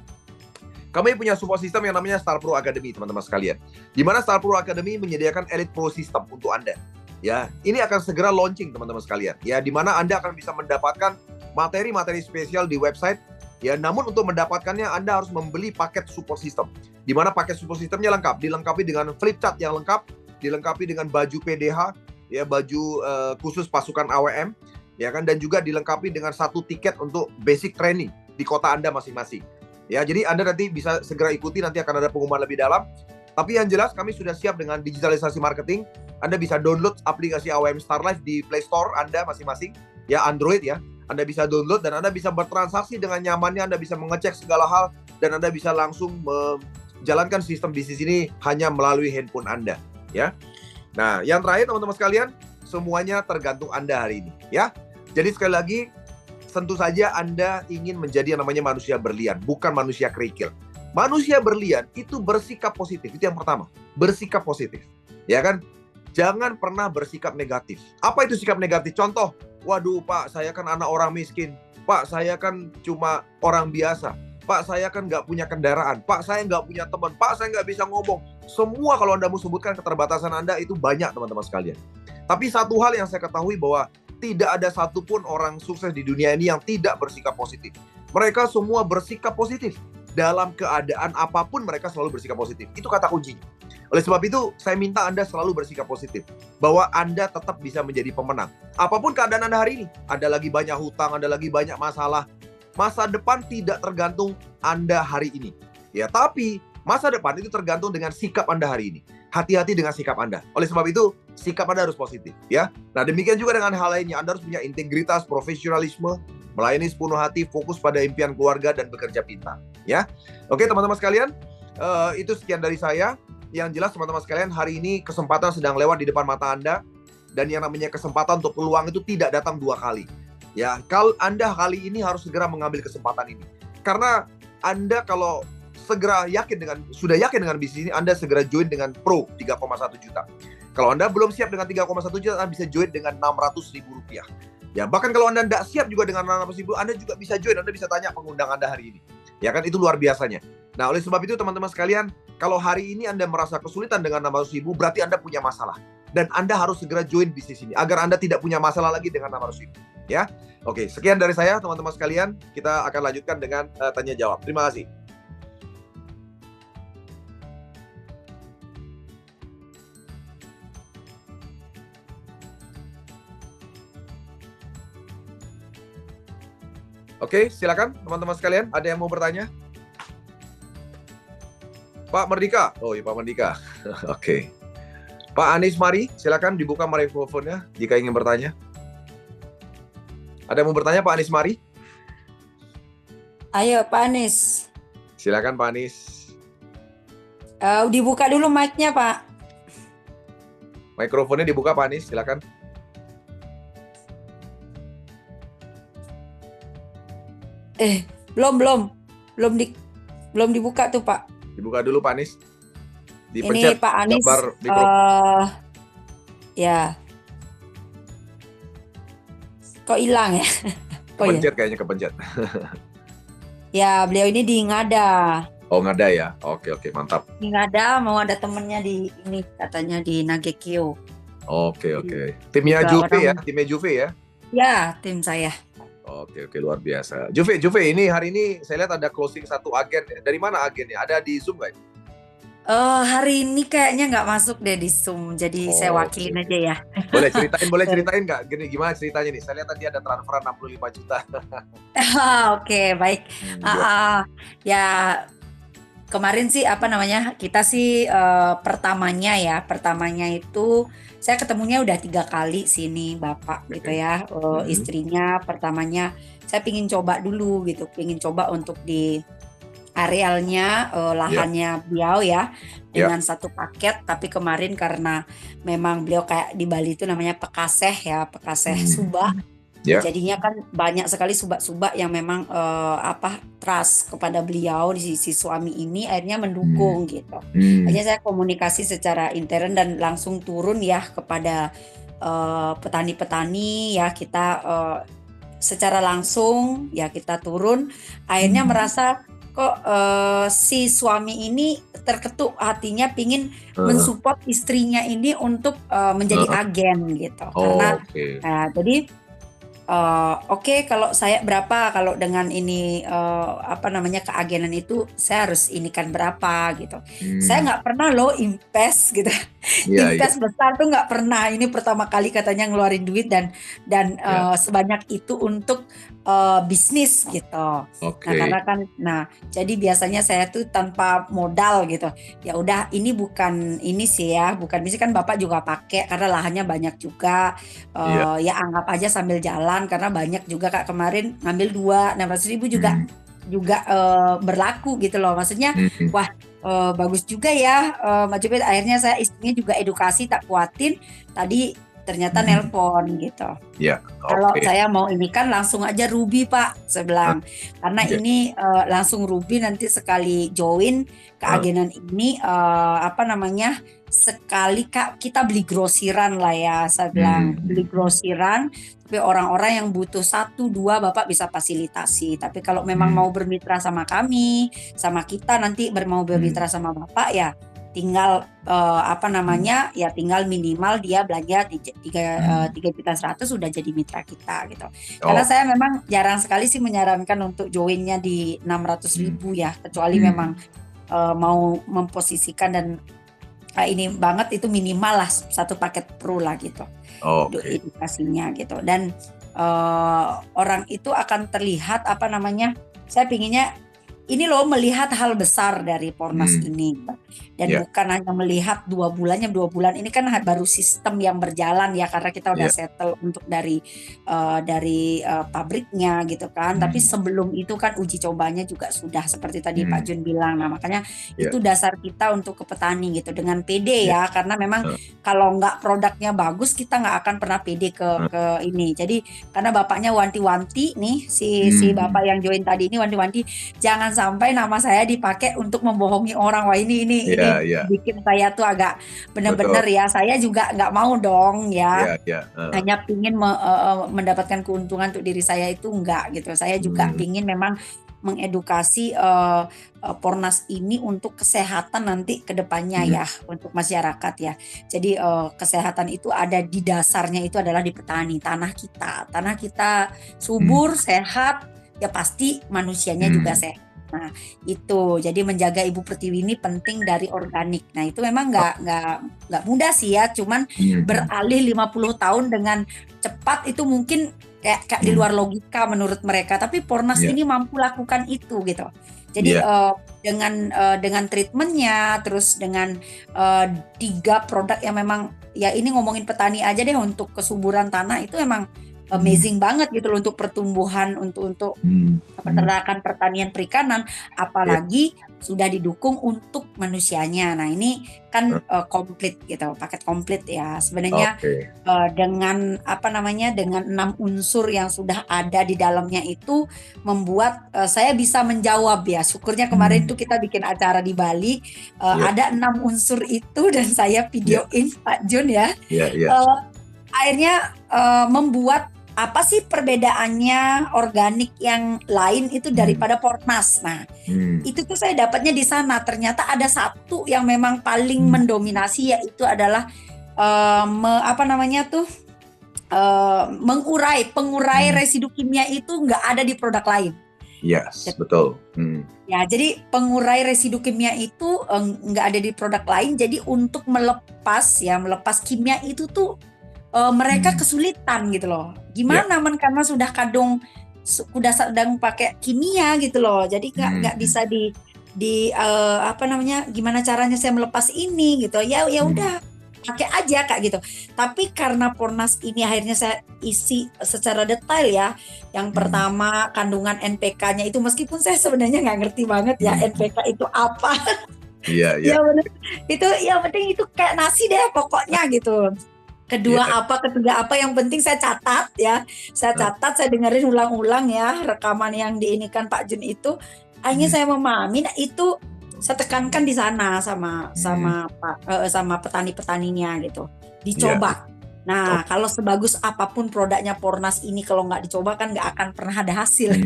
Kami punya support system yang namanya Star Pro Academy, teman-teman sekalian. Di mana Star Pro Academy menyediakan Elite Pro System untuk Anda. Ya, ini akan segera launching, teman-teman sekalian. Ya, di mana Anda akan bisa mendapatkan materi-materi spesial di website. Ya, namun untuk mendapatkannya Anda harus membeli paket support system. Di mana paket support systemnya lengkap, dilengkapi dengan flip chart yang lengkap, dilengkapi dengan baju PDH, ya baju khusus pasukan AWM, ya kan, dan juga dilengkapi dengan 1 tiket untuk basic training di kota Anda masing-masing. Ya, jadi Anda nanti bisa segera ikuti, nanti akan ada pengumuman lebih dalam. Tapi yang jelas kami sudah siap dengan digitalisasi marketing. Anda bisa download aplikasi AWM Star Life di Play Store Anda masing-masing, ya Android ya. Anda bisa download dan Anda bisa bertransaksi dengan nyamannya, Anda bisa mengecek segala hal, dan Anda bisa langsung menjalankan sistem bisnis ini hanya melalui handphone Anda. Ya, nah yang terakhir teman-teman sekalian, semuanya tergantung Anda hari ini. Ya, Jadi sekali lagi, tentu saja Anda ingin menjadi yang namanya manusia berlian, bukan manusia kerikil. Manusia berlian itu bersikap positif, itu yang pertama. Bersikap positif, ya kan? Jangan pernah bersikap negatif. Apa itu sikap negatif? Contoh, waduh Pak, saya kan anak orang miskin. Pak, saya kan cuma orang biasa. Pak, saya kan nggak punya kendaraan. Pak, saya nggak punya teman. Pak, saya nggak bisa ngomong. Semua kalau Anda mau sebutkan keterbatasan Anda itu banyak, teman-teman sekalian. Tapi satu hal yang saya ketahui bahwa tidak ada satupun orang sukses di dunia ini yang tidak bersikap positif. Mereka semua bersikap positif. Dalam keadaan apapun mereka selalu bersikap positif. Itu kata kuncinya. Oleh sebab itu, saya minta Anda selalu bersikap positif. Bahwa Anda tetap bisa menjadi pemenang. Apapun keadaan Anda hari ini. Ada lagi banyak hutang, ada lagi banyak masalah. Masa depan tidak tergantung Anda hari ini. Ya, tapi masa depan itu tergantung dengan sikap Anda hari ini. Hati-hati dengan sikap Anda. Oleh sebab itu, sikap Anda harus positif, ya. Nah, demikian juga dengan hal lainnya. Anda harus punya integritas, profesionalisme, melayani sepenuh hati, fokus pada impian keluarga, dan bekerja pintar, ya. Oke, teman-teman sekalian, itu sekian dari saya. Yang jelas, teman-teman sekalian, hari ini kesempatan sedang lewat di depan mata Anda, dan yang namanya kesempatan untuk peluang itu tidak datang 2 kali. Ya, kalau Anda kali ini harus segera mengambil kesempatan ini. Karena Anda kalau sudah yakin dengan bisnis ini, Anda segera join dengan Pro 3,1 juta. Kalau Anda belum siap dengan 3,1 juta, Anda bisa join dengan Rp600.000. Ya, bahkan kalau Anda tidak siap juga dengan Rp600.000, Anda juga bisa join. Anda bisa tanya pengundang Anda hari ini. Ya kan, itu luar biasanya. Nah, oleh sebab itu teman-teman sekalian, kalau hari ini Anda merasa kesulitan dengan Rp600.000, berarti Anda punya masalah. Dan Anda harus segera join bisnis ini, agar Anda tidak punya masalah lagi dengan Rp600.000. Ya, oke, sekian dari saya teman-teman sekalian. Kita akan lanjutkan dengan tanya jawab. Terima kasih. Oke, silakan teman-teman sekalian. Ada yang mau bertanya? Pak Merdika. Oh iya, Pak Merdika. Oke. Pak Anies Mari, silakan dibuka mikrofonnya jika ingin bertanya. Ada yang mau bertanya, Pak Anies Mari? Ayo, Pak Anies. Silakan, Pak Anies. Dibuka dulu mic-nya, Pak. Mikrofonnya dibuka, Pak Anies. Silakan. Belum dibuka tuh, Pak. Dibuka dulu, Pak Anies. Dipencet. Ini Pak Anies. Ya. Kok hilang ya? Kepencet kayaknya, kepencet. Ya, beliau ini di Ngada. Oh, Ngada ya. Oke, mantap. Di Ngada, mau ada temennya di ini, katanya di Nagekyo. Oke. Timnya Juve ya? Timnya Juve ya? Ya, tim saya. Oke, luar biasa. Juve, ini hari ini saya lihat ada closing 1 agen. Dari mana agennya? Ada di Zoom nggak? Hari ini kayaknya nggak masuk deh di Zoom, jadi saya wakilin aja ya. Boleh ceritain nggak? Gimana ceritanya nih? Saya lihat tadi ada transferan 65 juta. Oke, baik. Ya, kemarin sih kita sih pertamanya itu saya ketemunya udah 3 kali sini Bapak gitu ya. Istrinya pertamanya saya pingin coba dulu gitu, pingin coba untuk di arealnya, lahannya beliau ya, dengan 1 paket. Tapi kemarin karena memang beliau kayak di Bali itu namanya Pekaseh Subak. Jadinya kan banyak sekali subak-subak yang memang trust kepada beliau di sisi suami ini, akhirnya mendukung gitu. Akhirnya saya komunikasi secara intern dan langsung turun ya kepada petani-petani ya, kita secara langsung ya kita turun. Akhirnya merasa kok si suami ini terketuk hatinya, pingin mensupport istrinya ini untuk menjadi agen gitu. Karena jadi oke, kalau saya berapa, kalau dengan ini keagenan itu saya harus inikan berapa gitu. Saya nggak pernah loh invest gitu. Invest besar tuh nggak pernah. Ini pertama kali katanya ngeluarin duit dan sebanyak itu untuk bisnis gitu. Nah, karena kan jadi biasanya saya tuh tanpa modal gitu. Ya udah, ini bukan ini sih ya, bukan bisnis kan Bapak juga pakai karena lahannya banyak juga. Ya anggap aja sambil jalan, karena banyak juga Kak kemarin ngambil 600.000 juga berlaku gitu loh. Maksudnya wah, bagus juga ya Mbak Jupit. Akhirnya saya istrinya juga edukasi, tak kuatin tadi ternyata nelpon gitu. Ya, Kalau oke. saya mau ini kan langsung aja Ruby Pak, saya bilang. Karena Iya. ini langsung Ruby nanti sekali join ke agenan ini sekali Kak kita beli grosiran lah ya, saya bilang. Beli grosiran, tapi orang-orang yang butuh 1-2 Bapak bisa fasilitasi. Tapi kalau memang mau bermitra sama kami, sama kita nanti mau bermitra sama Bapak ya tinggal ya tinggal minimal dia belanja 3.100.000 sudah jadi mitra kita gitu. Karena saya memang jarang sekali sih menyarankan untuk joinnya di 600.000 ya, kecuali memang mau memposisikan dan ini banget itu minimal lah 1 paket pro lah gitu. Untuk edukasinya gitu. Dan orang itu akan terlihat saya pinginnya ini loh melihat hal besar dari Pornas ini dan bukan hanya melihat 2 bulan ini kan baru sistem yang berjalan ya karena kita udah settle untuk dari pabriknya gitu kan, tapi sebelum itu kan uji cobanya juga sudah seperti tadi Pak Jun bilang. Nah makanya itu dasar kita untuk ke petani gitu dengan PD ya, karena memang kalau nggak produknya bagus kita nggak akan pernah PD ke ini. Jadi karena bapaknya wanti-wanti nih si bapak yang join tadi ini wanti-wanti jangan sampai nama saya dipakai untuk membohongi orang. Wah ini bikin saya tuh agak benar-benar ya, saya juga nggak mau dong ya. Hanya pingin mendapatkan keuntungan untuk diri saya itu enggak gitu. Saya juga pingin memang mengedukasi Pornas ini untuk kesehatan nanti ke depannya ya untuk masyarakat ya. Jadi kesehatan itu ada di dasarnya itu adalah di petani, tanah kita subur, sehat, ya pasti manusianya juga sehat. Nah itu jadi menjaga Ibu Pertiwi ini penting dari organik. Nah itu memang nggak mudah sih ya, cuman beralih 50 tahun dengan cepat itu mungkin kayak di luar logika menurut mereka, tapi Pornas ini mampu lakukan itu gitu. Jadi dengan treatmentnya, terus dengan 3 produk yang memang ya ini ngomongin petani aja deh, untuk kesuburan tanah itu emang amazing banget gitu loh untuk pertumbuhan, untuk peternakan, pertanian, perikanan, apalagi sudah didukung untuk manusianya. Nah ini kan komplit gitu, paket komplit ya sebenarnya. Dengan dengan 6 unsur yang sudah ada di dalamnya itu membuat saya bisa menjawab ya. Syukurnya kemarin tuh kita bikin acara di Bali, ada 6 unsur itu dan saya videoin Pak Jun ya. Akhirnya membuat apa sih perbedaannya organik yang lain itu daripada Pornas. Nah, itu tuh saya dapatnya di sana. Ternyata ada satu yang memang paling mendominasi, yaitu adalah pengurai residu kimia itu nggak ada di produk lain. Yes, betul. Ya, jadi pengurai residu kimia itu nggak ada di produk lain. Jadi untuk melepas kimia itu tuh mereka kesulitan gitu loh. Gimana karena sudah sedang pakai kimia gitu loh. Jadi nggak bisa gimana caranya saya melepas ini gitu. Ya udah pakai aja Kak gitu. Tapi karena Pornas ini akhirnya saya isi secara detail ya. Yang pertama kandungan NPK-nya itu, meskipun saya sebenarnya nggak ngerti banget ya NPK itu apa. Ya benar. Itu yang penting itu kayak nasi deh pokoknya gitu. Ketiga apa, yang penting saya catat ya. Saya catat, saya dengerin ulang-ulang ya rekaman yang diinikan Pak Jun itu. Akhirnya saya memahami, nah itu saya tekankan di sana sama petani-petaninya gitu. Dicoba. Nah, kalau sebagus apapun produknya Pornas ini, kalau nggak dicoba kan nggak akan pernah ada hasil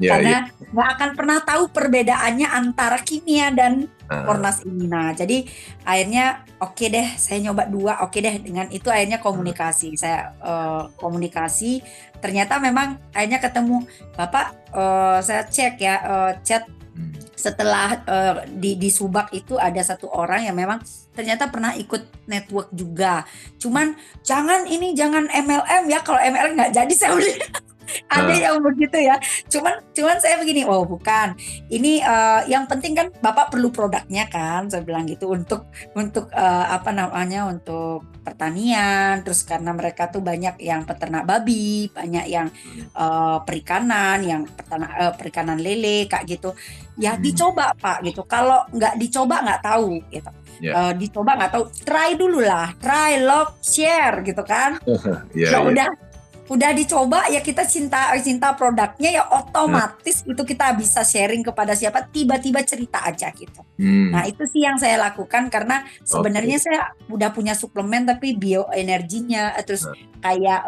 karena nggak akan pernah tahu perbedaannya antara kimia dan Pornas ini. Nah, jadi akhirnya oke deh, saya nyoba 2, oke deh, dengan itu akhirnya komunikasi. Saya komunikasi, ternyata memang akhirnya ketemu Bapak, saya cek ya, chat setelah di Subak itu ada satu orang yang memang ternyata pernah ikut network juga. Cuman jangan MLM ya, kalau MLM nggak jadi saya udah ada yang begitu ya. Cuman saya begini, oh bukan. Ini yang penting kan Bapak perlu produknya kan, saya bilang gitu untuk untuk pertanian. Terus karena mereka tuh banyak yang peternak babi, banyak yang perikanan, yang perikanan lele kayak gitu. Ya dicoba Pak gitu. Kalau nggak dicoba nggak tahu gitu. dicoba nggak tahu, try dulu lah, try, love, share gitu kan. Ya, Udah dicoba ya, kita cinta produknya ya, otomatis itu kita bisa sharing kepada siapa, tiba-tiba cerita aja gitu. Nah itu sih yang saya lakukan, karena sebenarnya saya udah punya suplemen tapi bioenerginya terus kayak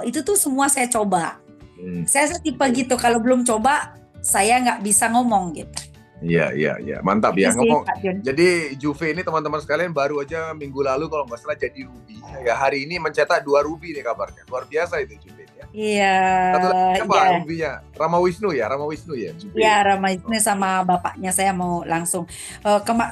itu tuh semua saya coba. Saya tipe gitu, kalau belum coba saya nggak bisa ngomong gitu. Iya. Mantap ya. Ngomong. Jadi Juve ini teman-teman sekalian baru aja minggu lalu kalau nggak salah jadi ruby. Ya hari ini mencetak 2 ruby nih kabarnya. Luar biasa itu Juve ya. Iya. Satu lagi apa rubinya? Rama Wisnu ya Juve. Iya, Rama Wisnu sama bapaknya saya mau langsung.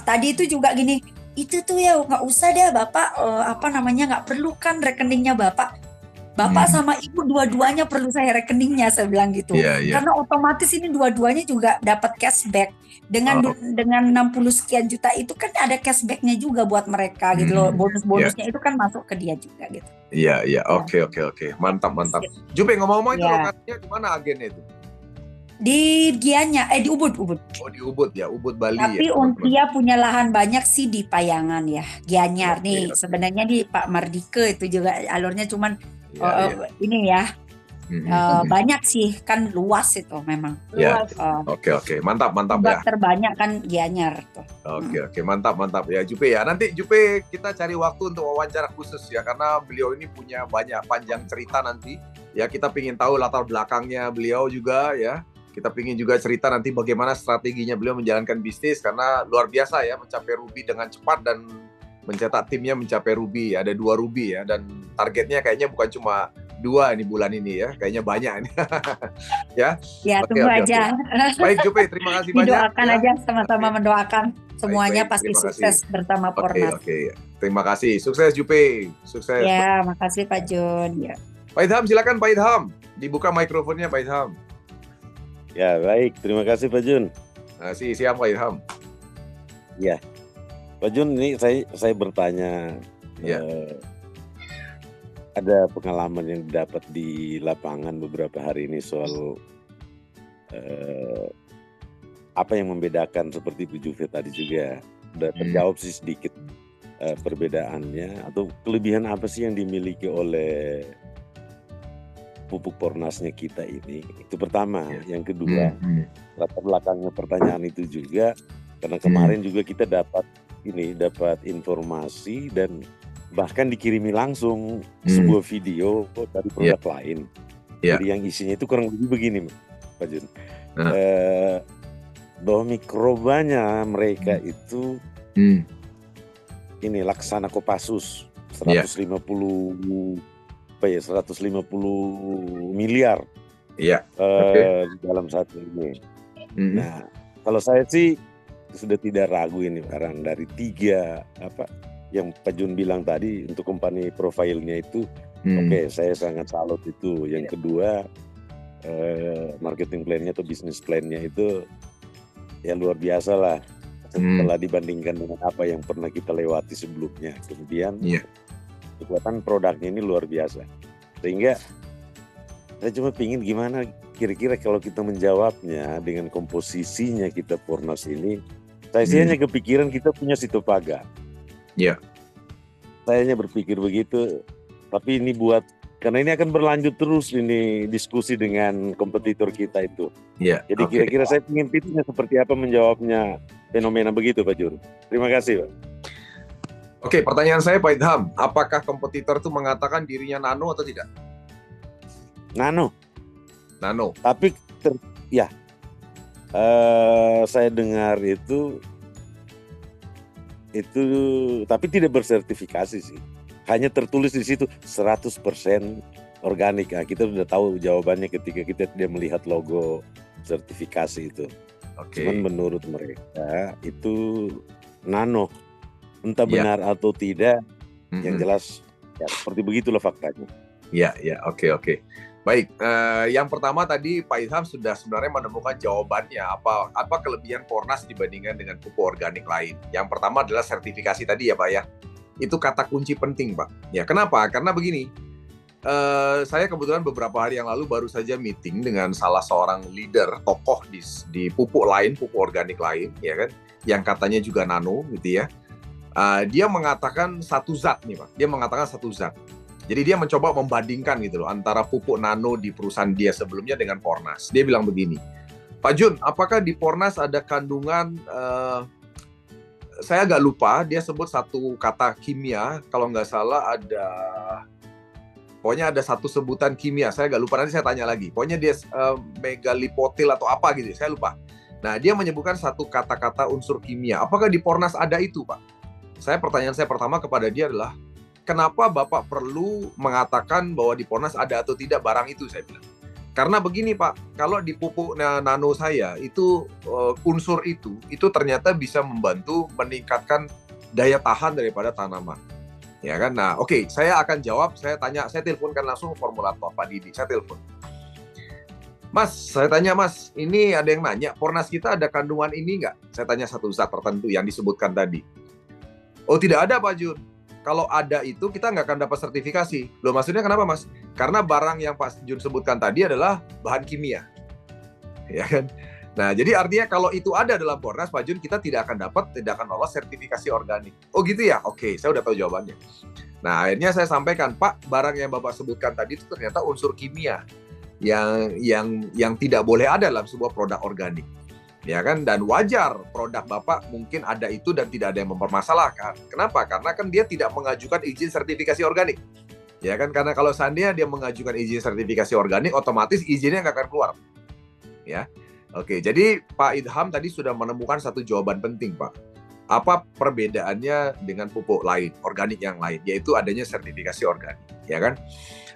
Tadi itu juga gini, itu tuh ya nggak usah deh Bapak, nggak perlu kan rekeningnya Bapak. Bapak sama Ibu dua-duanya perlu saya rekeningnya, saya bilang gitu. Karena otomatis ini dua-duanya juga dapat cashback. Dengan 60 sekian juta itu kan ada cashbacknya juga buat mereka gitu loh. Bonus-bonusnya itu kan masuk ke dia juga gitu. Iya. Oke. Mantap. Jupe, ngomong-ngomong itu lokasinya di mana agennya itu? Di Gianyar, di Ubud. Oh, di Ubud ya, Ubud Bali. Tapi Untia punya lahan banyak sih di Payangan ya, Gianyar nih. Sebenarnya di Pak Mardike itu juga alurnya cuman ini ya. Banyak sih, kan luas itu memang. Luas. Oke. Mantap ya. Terbanyak kan Gianyar tuh. Oke. Mantap ya Jupe ya. Nanti Jupe kita cari waktu untuk wawancara khusus ya, karena beliau ini punya banyak panjang cerita nanti. Ya, kita pingin tahu latar belakangnya beliau juga ya. Kita pingin juga cerita nanti bagaimana strateginya beliau menjalankan bisnis, karena luar biasa ya mencapai ruby dengan cepat dan mencetak timnya mencapai ruby. Ada 2 ruby ya, dan targetnya kayaknya bukan cuma 2 ini bulan ini ya, kayaknya banyak ini. Ya tunggu aja. Baik Jupe, terima kasih banyak. Didoakan aja, sama-sama mendoakan semuanya. Baik, pasti sukses bersama Pornas. Oke. Terima kasih, sukses Jupe, sukses. Ya, makasih Pak Jun. Ya. Pak Idham, silakan Pak Idham, dibuka mikrofonnya Pak Idham. Ya, baik, terima kasih Pak Jun. Siap Pak Idham. Ya, Pak Jun, ini saya bertanya. Ada pengalaman yang didapat di lapangan beberapa hari ini soal apa yang membedakan, seperti Bu Juve tadi juga udah terjawab sih sedikit perbedaannya, atau kelebihan apa sih yang dimiliki oleh pupuk Pornasnya kita ini. Itu pertama. Yang kedua, latar belakangnya pertanyaan itu juga karena kemarin juga kita dapat informasi dan bahkan dikirimi langsung sebuah video dari produk lain. Jadi yang isinya itu kurang lebih begini Pak Jun. Bahwa mikrobanya mereka itu ini Laksana Kopassus 150 miliar dalam satu ini. Nah, kalau saya sih sudah tidak ragu ini, karena dari 3 yang Pak Jun bilang tadi untuk company profile-nya itu oke, saya sangat salut itu. Yang kedua, marketing plan-nya atau business plan-nya itu ya luar biasa lah setelah dibandingkan dengan apa yang pernah kita lewati sebelumnya. Kemudian kekuatan produknya ini luar biasa, sehingga saya cuma pingin gimana kira-kira kalau kita menjawabnya dengan komposisinya kita Pornas ini. Saya sih hanya kepikiran kita punya Sitopaga. Saya hanya berpikir begitu, tapi ini karena ini akan berlanjut terus ini diskusi dengan kompetitor kita itu. Jadi kira-kira saya ingin tipsnya seperti apa menjawabnya fenomena begitu Pak Jun. Terima kasih Pak. Oke, pertanyaan saya Pak Idham, apakah kompetitor itu mengatakan dirinya nano atau tidak? Nano. Tapi saya dengar itu tapi tidak bersertifikasi sih. Hanya tertulis di situ 100% organik. Nah, kita sudah tahu jawabannya ketika kita tidak melihat logo sertifikasi itu. Cuman menurut mereka itu nano. Entah benar atau tidak, yang jelas ya seperti begitulah faktanya. Oke. Baik, yang pertama tadi Pak Idham sudah sebenarnya menemukan jawabannya, apa kelebihan Pornas dibandingkan dengan pupuk organik lain. Yang pertama adalah sertifikasi tadi ya Pak ya. Itu kata kunci penting Pak. Ya, kenapa? Karena begini, saya kebetulan beberapa hari yang lalu baru saja meeting dengan salah seorang leader tokoh di pupuk organik lain, ya kan, yang katanya juga nano gitu ya. Dia mengatakan satu zat nih Pak. Dia mengatakan satu zat. Jadi dia mencoba membandingkan gitu loh antara pupuk nano di perusahaan dia sebelumnya dengan Pornas. Dia bilang begini, Pak Jun, apakah di Pornas ada kandungan, saya agak lupa, dia sebut satu kata kimia, kalau nggak salah ada, pokoknya ada satu sebutan kimia, saya agak lupa, nanti saya tanya lagi. Pokoknya dia megalipotil atau apa gitu, saya lupa. Nah, dia menyebutkan satu kata-kata unsur kimia. Apakah di Pornas ada itu, Pak? Pertanyaan saya pertama kepada dia adalah, kenapa Bapak perlu mengatakan bahwa di Pornas ada atau tidak barang itu, saya bilang. Karena begini Pak, kalau di pupuk nano saya, itu unsur itu ternyata bisa membantu meningkatkan daya tahan daripada tanaman. Ya kan? Nah, oke, saya akan jawab, saya teleponkan langsung formulator Pak Didi, saya telepon. Mas, saya tanya Mas, ini ada yang nanya, Pornas kita ada kandungan ini nggak? Saya tanya satu zat tertentu yang disebutkan tadi. Oh, tidak ada Pak Jun. Kalau ada itu kita nggak akan dapat sertifikasi. Loh, maksudnya kenapa Mas? Karena barang yang Pak Jun sebutkan tadi adalah bahan kimia. Ya kan? Nah, jadi artinya kalau itu ada dalam Pornas, Pak Jun, kita tidak akan lolos sertifikasi organik. Oh gitu ya? Oke, saya udah tahu jawabannya. Nah, akhirnya saya sampaikan, Pak, barang yang Bapak sebutkan tadi itu ternyata unsur kimia yang tidak boleh ada dalam sebuah produk organik. Ya kan, dan wajar produk Bapak mungkin ada itu dan tidak ada yang mempermasalahkan. Kenapa? Karena kan dia tidak mengajukan izin sertifikasi organik. Ya kan, karena kalau seandainya dia mengajukan izin sertifikasi organik, otomatis izinnya nggak akan keluar. Ya, oke. Jadi Pak Idham tadi sudah menemukan satu jawaban penting, Pak. Apa perbedaannya dengan pupuk lain, organik yang lain, yaitu adanya sertifikasi organik. Ya kan?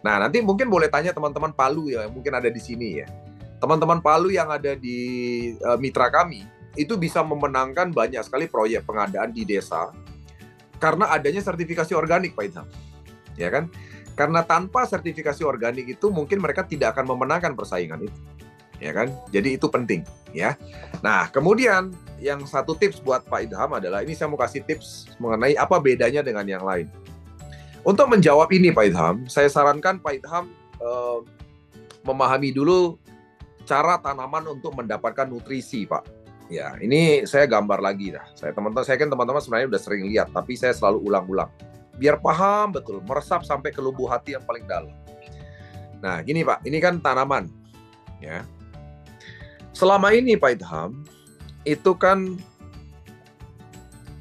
Nah, nanti mungkin boleh tanya teman-teman Palu ya, mungkin ada di sini ya. Teman-teman Palu yang ada di mitra kami, itu bisa memenangkan banyak sekali proyek pengadaan di desa karena adanya sertifikasi organik, Pak Idham. Ya kan? Karena tanpa sertifikasi organik itu mungkin mereka tidak akan memenangkan persaingan itu. Ya kan? Jadi itu penting, ya. Nah, kemudian yang satu tips buat Pak Idham adalah, ini saya mau kasih tips mengenai apa bedanya dengan yang lain. Untuk menjawab ini Pak Idham, saya sarankan Pak Idham memahami dulu cara tanaman untuk mendapatkan nutrisi, Pak. Ya, ini saya gambar lagi dah. Saya kan teman-teman sebenarnya udah sering lihat, tapi saya selalu ulang-ulang. Biar paham betul, meresap sampai ke lubuk hati yang paling dalam. Nah, gini Pak, ini kan tanaman. Ya. Selama ini Pak Idham, itu kan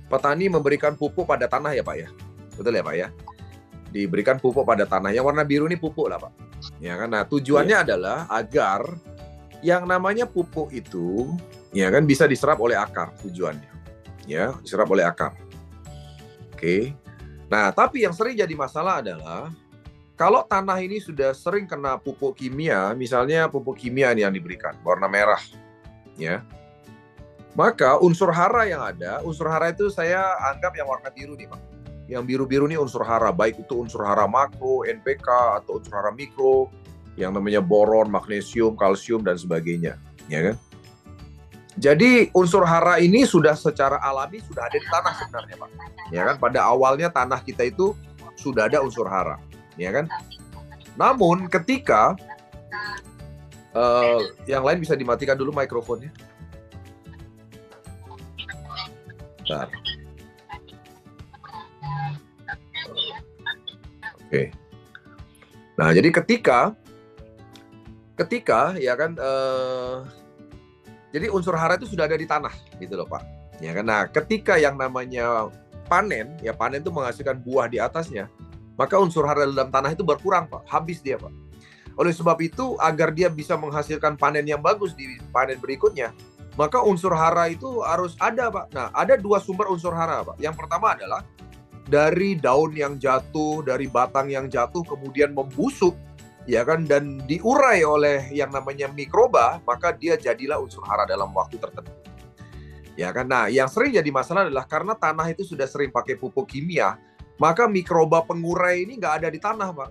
petani memberikan pupuk pada tanah ya Pak ya. Betul ya Pak ya? Diberikan pupuk pada tanah. Yang warna biru ini pupuk lah Pak. Ya kan? Nah, tujuannya adalah agar yang namanya pupuk itu ya kan bisa diserap oleh akar, tujuannya. Ya, diserap oleh akar. Oke. Nah, tapi yang sering jadi masalah adalah kalau tanah ini sudah sering kena pupuk kimia, misalnya pupuk kimia yang diberikan warna merah, ya. Maka unsur hara yang ada, unsur hara itu saya anggap yang warna biru nih, Pak. Yang biru-biru ini unsur hara, baik itu unsur hara makro, NPK, atau unsur hara mikro, yang namanya boron, magnesium, kalsium, dan sebagainya. Ya kan? Jadi unsur hara ini sudah secara alami sudah ada di tanah sebenarnya, Pak. Ya kan? Pada awalnya tanah kita itu sudah ada unsur hara. Ya kan? Namun ketika yang lain bisa dimatikan dulu mikrofonnya. Bentar. Oke. Nah, jadi ketika ya kan, jadi unsur hara itu sudah ada di tanah, gitu loh Pak. Ya kan. Nah, ketika yang namanya panen, ya panen itu menghasilkan buah di atasnya, maka unsur hara dalam tanah itu berkurang Pak, habis dia Pak. Oleh sebab itu, agar dia bisa menghasilkan panen yang bagus di panen berikutnya, maka unsur hara itu harus ada Pak. Nah, ada dua sumber unsur hara Pak. Yang pertama adalah dari daun yang jatuh, dari batang yang jatuh, kemudian membusuk, ya kan, dan diurai oleh yang namanya mikroba, maka dia jadilah unsur hara dalam waktu tertentu. Ya kan. Nah, yang sering jadi masalah adalah karena tanah itu sudah sering pakai pupuk kimia, maka mikroba pengurai ini nggak ada di tanah, Pak.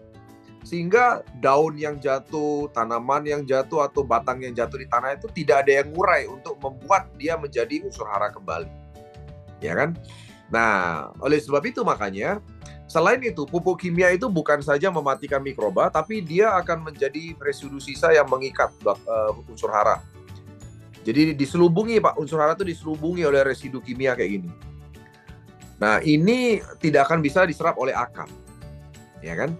Sehingga daun yang jatuh, tanaman yang jatuh, atau batang yang jatuh di tanah itu tidak ada yang ngurai untuk membuat dia menjadi unsur hara kembali. Ya kan? Nah, oleh sebab itu makanya selain itu, pupuk kimia itu bukan saja mematikan mikroba, tapi dia akan menjadi residu sisa yang mengikat unsur hara. Jadi diselubungi Pak, unsur hara itu diselubungi oleh residu kimia kayak gini. Nah, ini tidak akan bisa diserap oleh akar. Ya kan?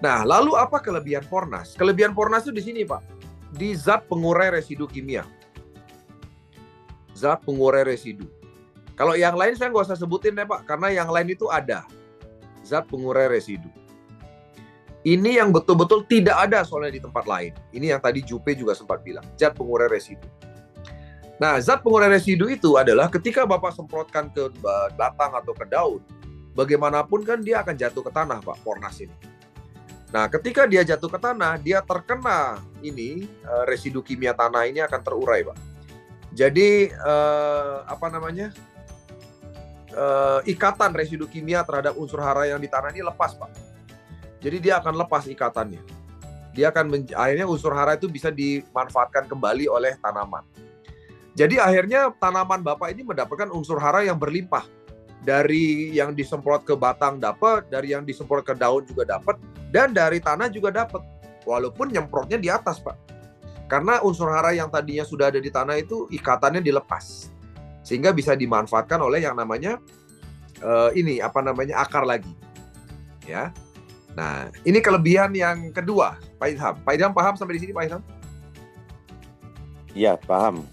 Nah, lalu apa kelebihan Pornas? Kelebihan Pornas itu di sini, Pak. Di zat pengurai residu kimia. Zat pengurai residu. Kalau yang lain saya nggak usah sebutin deh, Pak, karena yang lain itu ada zat pengurai residu. Ini yang betul-betul tidak ada soalnya di tempat lain. Ini yang tadi Jupe juga sempat bilang, zat pengurai residu. Nah, zat pengurai residu itu adalah ketika Bapak semprotkan ke batang atau ke daun, bagaimanapun kan dia akan jatuh ke tanah, Pak, Pornas ini. Nah, ketika dia jatuh ke tanah, dia terkena ini, residu kimia tanah ini akan terurai, Pak. Jadi, ikatan residu kimia terhadap unsur hara yang di tanah ini lepas, Pak. Jadi dia akan lepas ikatannya. Dia akan akhirnya unsur hara itu bisa dimanfaatkan kembali oleh tanaman. Jadi akhirnya tanaman Bapak ini mendapatkan unsur hara yang berlimpah. Dari yang disemprot ke batang dapat, dari yang disemprot ke daun juga dapat, dan dari tanah juga dapat. Walaupun nyemprotnya di atas, Pak. Karena unsur hara yang tadinya sudah ada di tanah itu ikatannya dilepas. Sehingga bisa dimanfaatkan oleh yang namanya akar lagi. Ya. Nah, ini kelebihan yang kedua, Pak Ilham. Pak Ilham paham sampai di sini, Pak Ilham? Iya, paham.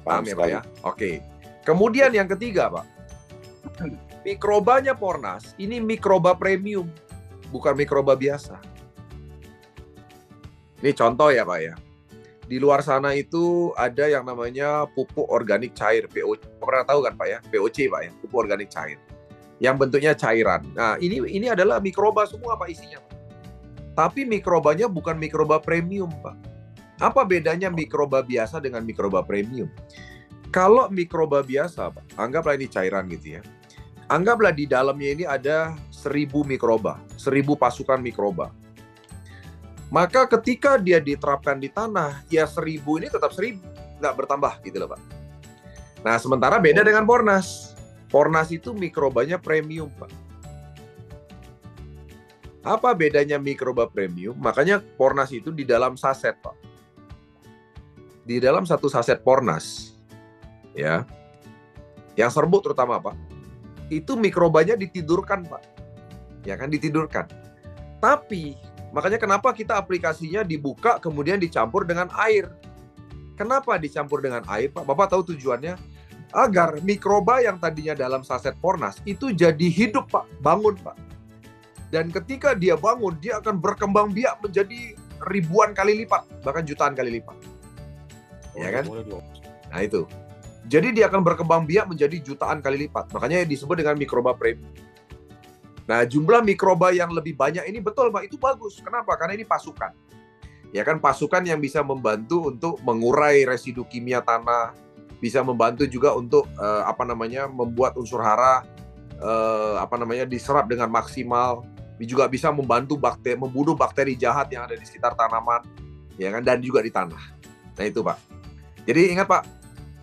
Paham ya, Pak ya? Oke. Kemudian yang ketiga, Pak. Mikrobanya Pornas, ini mikroba premium, bukan mikroba biasa. Ini contoh ya, Pak ya. Di luar sana itu ada yang namanya pupuk organik cair, POC. Pernah tahu kan, Pak ya? POC, Pak ya, pupuk organik cair. Yang bentuknya cairan. Nah, ini adalah mikroba semua, Pak, isinya, Pak. Tapi mikrobanya bukan mikroba premium, Pak. Apa bedanya mikroba biasa dengan mikroba premium? Kalau mikroba biasa, Pak, anggaplah ini cairan gitu ya. Anggaplah di dalamnya ini ada 1000 mikroba, 1000 pasukan mikroba. Maka ketika dia diterapkan di tanah, ya 1000 ini tetap 1000, nggak bertambah gitu loh, Pak. Nah, sementara beda dengan Pornas. Pornas itu mikrobanya premium, Pak. Apa bedanya mikroba premium? Makanya Pornas itu di dalam saset, Pak. Di dalam satu saset Pornas, ya, yang serbuk terutama, Pak, itu mikrobanya ditidurkan, Pak. Ya kan, ditidurkan. Tapi makanya kenapa kita aplikasinya dibuka kemudian dicampur dengan air. Kenapa dicampur dengan air, Pak? Bapak tahu tujuannya? Agar mikroba yang tadinya dalam saset Pornas itu jadi hidup, Pak. Bangun, Pak. Dan ketika dia bangun, dia akan berkembang biak menjadi ribuan kali lipat, bahkan jutaan kali lipat. Ya kan? Nah itu. Jadi dia akan berkembang biak menjadi jutaan kali lipat. Makanya disebut dengan mikroba premium. Nah, jumlah mikroba yang lebih banyak ini betul, Pak, itu bagus. Kenapa? Karena ini pasukan. Ya kan, pasukan yang bisa membantu untuk mengurai residu kimia tanah, bisa membantu juga untuk membuat unsur hara diserap dengan maksimal, juga bisa membantu membunuh bakteri jahat yang ada di sekitar tanaman, ya kan, dan juga di tanah. Nah, itu, Pak. Jadi ingat, Pak,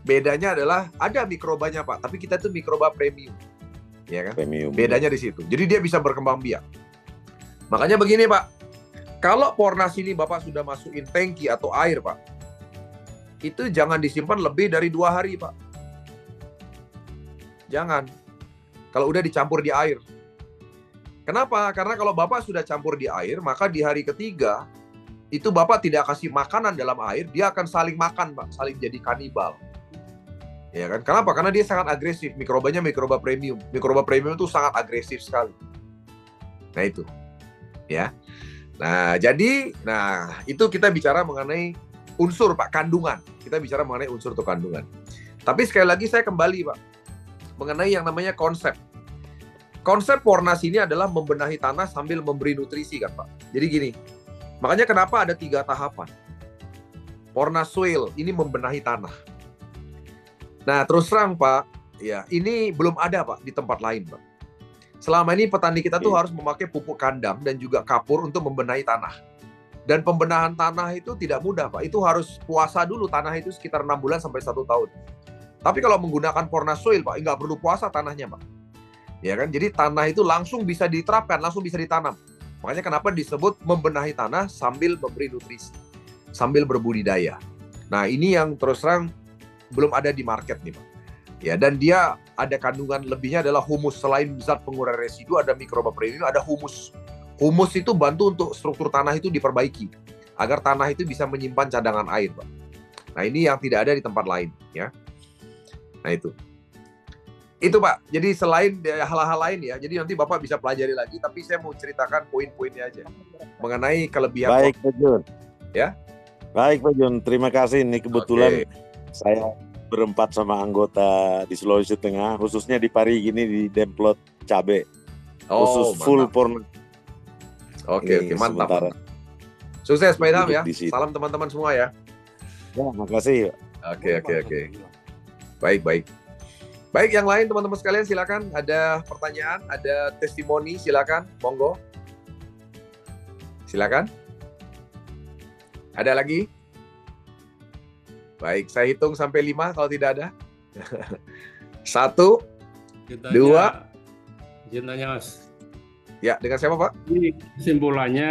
bedanya adalah ada mikrobanya, Pak, tapi kita itu mikroba premium. Ya kan? Premium. Bedanya di situ. Jadi dia bisa berkembang biak. Makanya begini, Pak. Kalau Pornas ini Bapak sudah masukin tangki atau air, Pak, itu jangan disimpan lebih dari 2 hari, Pak. Jangan. Kalau udah dicampur di air. Kenapa? Karena kalau Bapak sudah campur di air, maka di hari ketiga itu Bapak tidak kasih makanan dalam air, dia akan saling makan, Pak, saling jadi kanibal. Ya kan? Kenapa? Karena dia sangat agresif. Mikrobanya mikroba premium. Mikroba premium itu sangat agresif sekali. Nah itu. Ya. Nah, itu kita bicara mengenai unsur, Pak, kandungan. Kita bicara mengenai unsur atau kandungan. Tapi sekali lagi saya kembali, Pak, mengenai yang namanya konsep. Konsep Pornas ini adalah membenahi tanah sambil memberi nutrisi, kan, Pak. Jadi gini. Makanya kenapa ada 3 tahapan. Pornas Soil ini membenahi tanah. Nah, terus terang, Pak, ya, ini belum ada, Pak, di tempat lain, Pak. Selama ini petani kita tuh harus memakai pupuk kandang dan juga kapur untuk membenahi tanah. Dan pembenahan tanah itu tidak mudah, Pak. Itu harus puasa dulu tanah itu sekitar 6 bulan sampai 1 tahun. Tapi kalau menggunakan Pornas Soil, Pak, nggak perlu puasa tanahnya, Pak. Ya kan? Jadi tanah itu langsung bisa diterapkan, langsung bisa ditanam. Makanya kenapa disebut membenahi tanah sambil memberi nutrisi, sambil berbudidaya. Nah, ini yang terus terang belum ada di market nih, Pak. Ya, dan dia ada kandungan lebihnya adalah humus. Selain zat pengurai residu, ada mikroba premium, ada humus. Humus itu bantu untuk struktur tanah itu diperbaiki agar tanah itu bisa menyimpan cadangan air, Pak. Nah, ini yang tidak ada di tempat lain, ya. Nah, itu Pak. Jadi selain hal-hal lain ya, jadi nanti Bapak bisa pelajari lagi, tapi saya mau ceritakan poin-poinnya aja mengenai kelebihan. Baik, Pak Jun. Ya. Baik, Pak Jun. Terima kasih. Ini kebetulan saya berempat sama anggota di Sulawesi Tengah, khususnya di Parigi ini di Demplot Cabe. Khusus full porno. Oke, mantap. Sukses Pak Idham ya. Salam teman-teman semua ya. Ya, makasih. Oke. Baik, yang lain teman-teman sekalian silakan. Ada pertanyaan, ada testimoni, silakan. Monggo. Silakan. Ada lagi? Baik, saya hitung sampai 5 kalau tidak ada. 1, 2. Izin tanya, Mas. Ya, dengan siapa, Pak? Ini kesimpulannya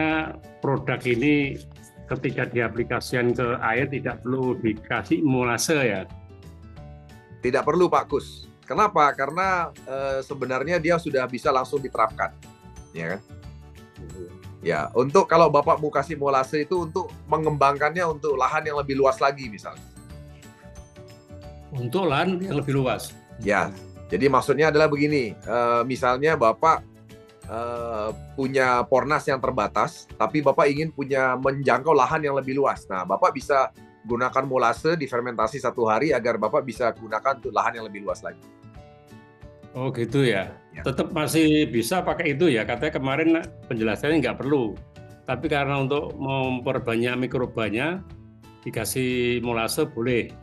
produk ini ketika diaplikasikan ke air tidak perlu dikasih molase ya? Tidak perlu, Pak Kus. Kenapa? Karena sebenarnya dia sudah bisa langsung diterapkan, ya kan? Ya, untuk kalau Bapak mau kasih molase itu untuk mengembangkannya untuk lahan yang lebih luas lagi misalnya. Untuk lahan yang lebih luas. Ya, jadi maksudnya adalah begini, misalnya Bapak punya pornas yang terbatas, tapi Bapak ingin menjangkau lahan yang lebih luas. Nah, Bapak bisa gunakan molase difermentasi 1 hari agar Bapak bisa gunakan untuk lahan yang lebih luas lagi. Oh gitu ya. Tetap masih bisa pakai itu ya. Katanya kemarin penjelasannya nggak perlu. Tapi karena untuk memperbanyak mikrobanya dikasih molase boleh.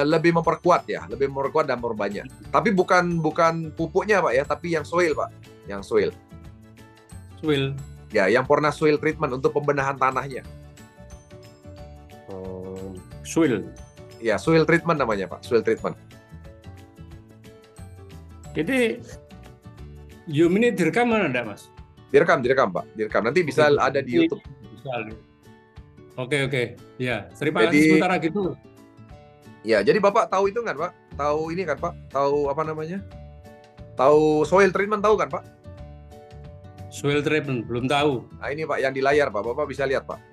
Lebih memperkuat ya, lebih memperkuat dan memperbanyak. Tapi bukan pupuknya Pak ya, tapi yang soil Pak, yang soil. Soil. Ya, yang pornas soil treatment untuk pembenahan tanahnya. Soil. Ya, soil treatment namanya Pak, soil treatment. Jadi ini direkam mana enggak, Mas? Direkam Pak, direkam. Nanti bisa ada di YouTube. Oke. Ya, terima kasih sementara gitu. Ya, jadi Bapak tahu itu kan Pak? Tahu ini kan Pak? Tahu apa namanya? Tahu soil treatment tahu kan Pak? Soil treatment belum tahu. Nah, ini Pak yang di layar Pak, Bapak bisa lihat Pak.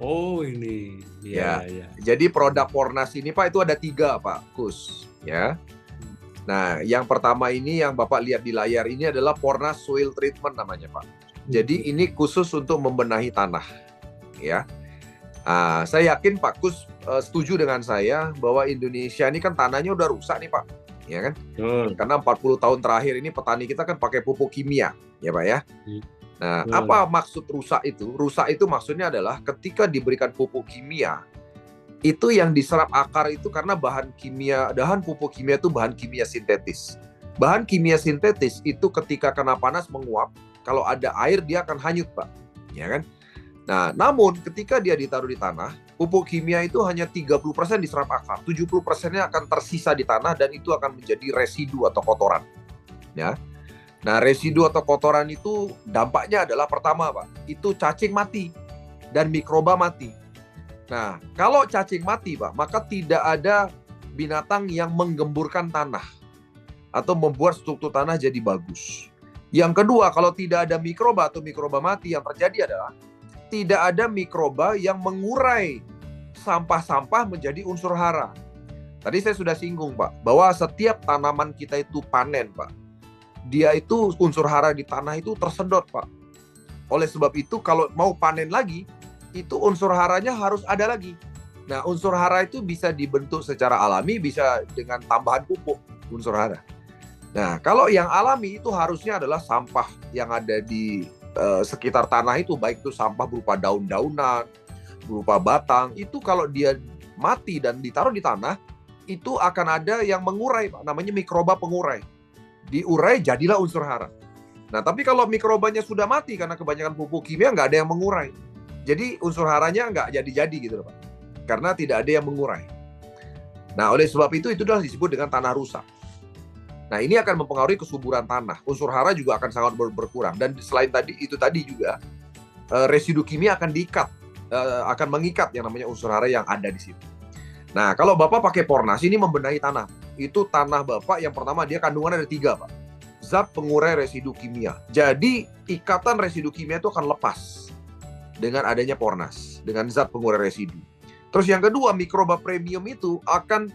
Oh ini. Ya. Jadi produk Pornas ini Pak itu ada 3 Pak Kus, ya. Nah, yang pertama ini yang Bapak lihat di layar ini adalah Pornas Soil Treatment namanya Pak. Jadi ini khusus untuk membenahi tanah, ya. Saya yakin Pak Kus setuju dengan saya bahwa Indonesia ini kan tanahnya udah rusak nih Pak, ya kan? Karena 40 tahun terakhir ini petani kita kan pakai pupuk kimia, ya Pak ya. Nah, apa maksud rusak itu? Rusak itu maksudnya adalah ketika diberikan pupuk kimia, itu yang diserap akar itu karena bahan pupuk kimia itu bahan kimia sintetis. Bahan kimia sintetis itu ketika kena panas menguap, kalau ada air dia akan hanyut Pak, ya kan? Nah, namun ketika dia ditaruh di tanah, pupuk kimia itu hanya 30% diserap akar, 70%-nya akan tersisa di tanah dan itu akan menjadi residu atau kotoran. Ya. Nah, residu atau kotoran itu dampaknya adalah pertama, Pak, itu cacing mati dan mikroba mati. Nah, kalau cacing mati, Pak, maka tidak ada binatang yang menggemburkan tanah atau membuat struktur tanah jadi bagus. Yang kedua, kalau tidak ada mikroba atau mikroba mati, yang terjadi adalah tidak ada mikroba yang mengurai sampah-sampah menjadi unsur hara. Tadi saya sudah singgung, Pak, bahwa setiap tanaman kita itu panen, Pak. Dia itu unsur hara di tanah itu tersedot, Pak. Oleh sebab itu, kalau mau panen lagi, itu unsur haranya harus ada lagi. Nah, unsur hara itu bisa dibentuk secara alami, bisa dengan tambahan pupuk unsur hara. Nah, kalau yang alami itu harusnya adalah sampah yang ada di sekitar tanah itu, baik itu sampah berupa daun-daunan, berupa batang, itu kalau dia mati dan ditaruh di tanah, itu akan ada yang mengurai, Pak, namanya mikroba pengurai. Diurai jadilah unsur hara. Nah, tapi kalau mikrobanya sudah mati karena kebanyakan pupuk kimia, nggak ada yang mengurai. Jadi unsur haranya nggak jadi-jadi gitu loh Pak. Karena tidak ada yang mengurai. Nah, oleh sebab itu adalah disebut dengan tanah rusak. Nah, ini akan mempengaruhi kesuburan tanah. Unsur hara juga akan sangat berkurang. Dan selain itu tadi juga, residu kimia akan akan mengikat yang namanya unsur hara yang ada di situ. Nah, kalau Bapak pakai Pornas, ini membenahi tanah. itu tanah Bapak yang pertama dia kandungan ada 3, Pak. Zat pengurai residu kimia. Jadi ikatan residu kimia itu akan lepas dengan adanya Pornas, dengan zat pengurai residu. Terus yang kedua, mikroba premium itu akan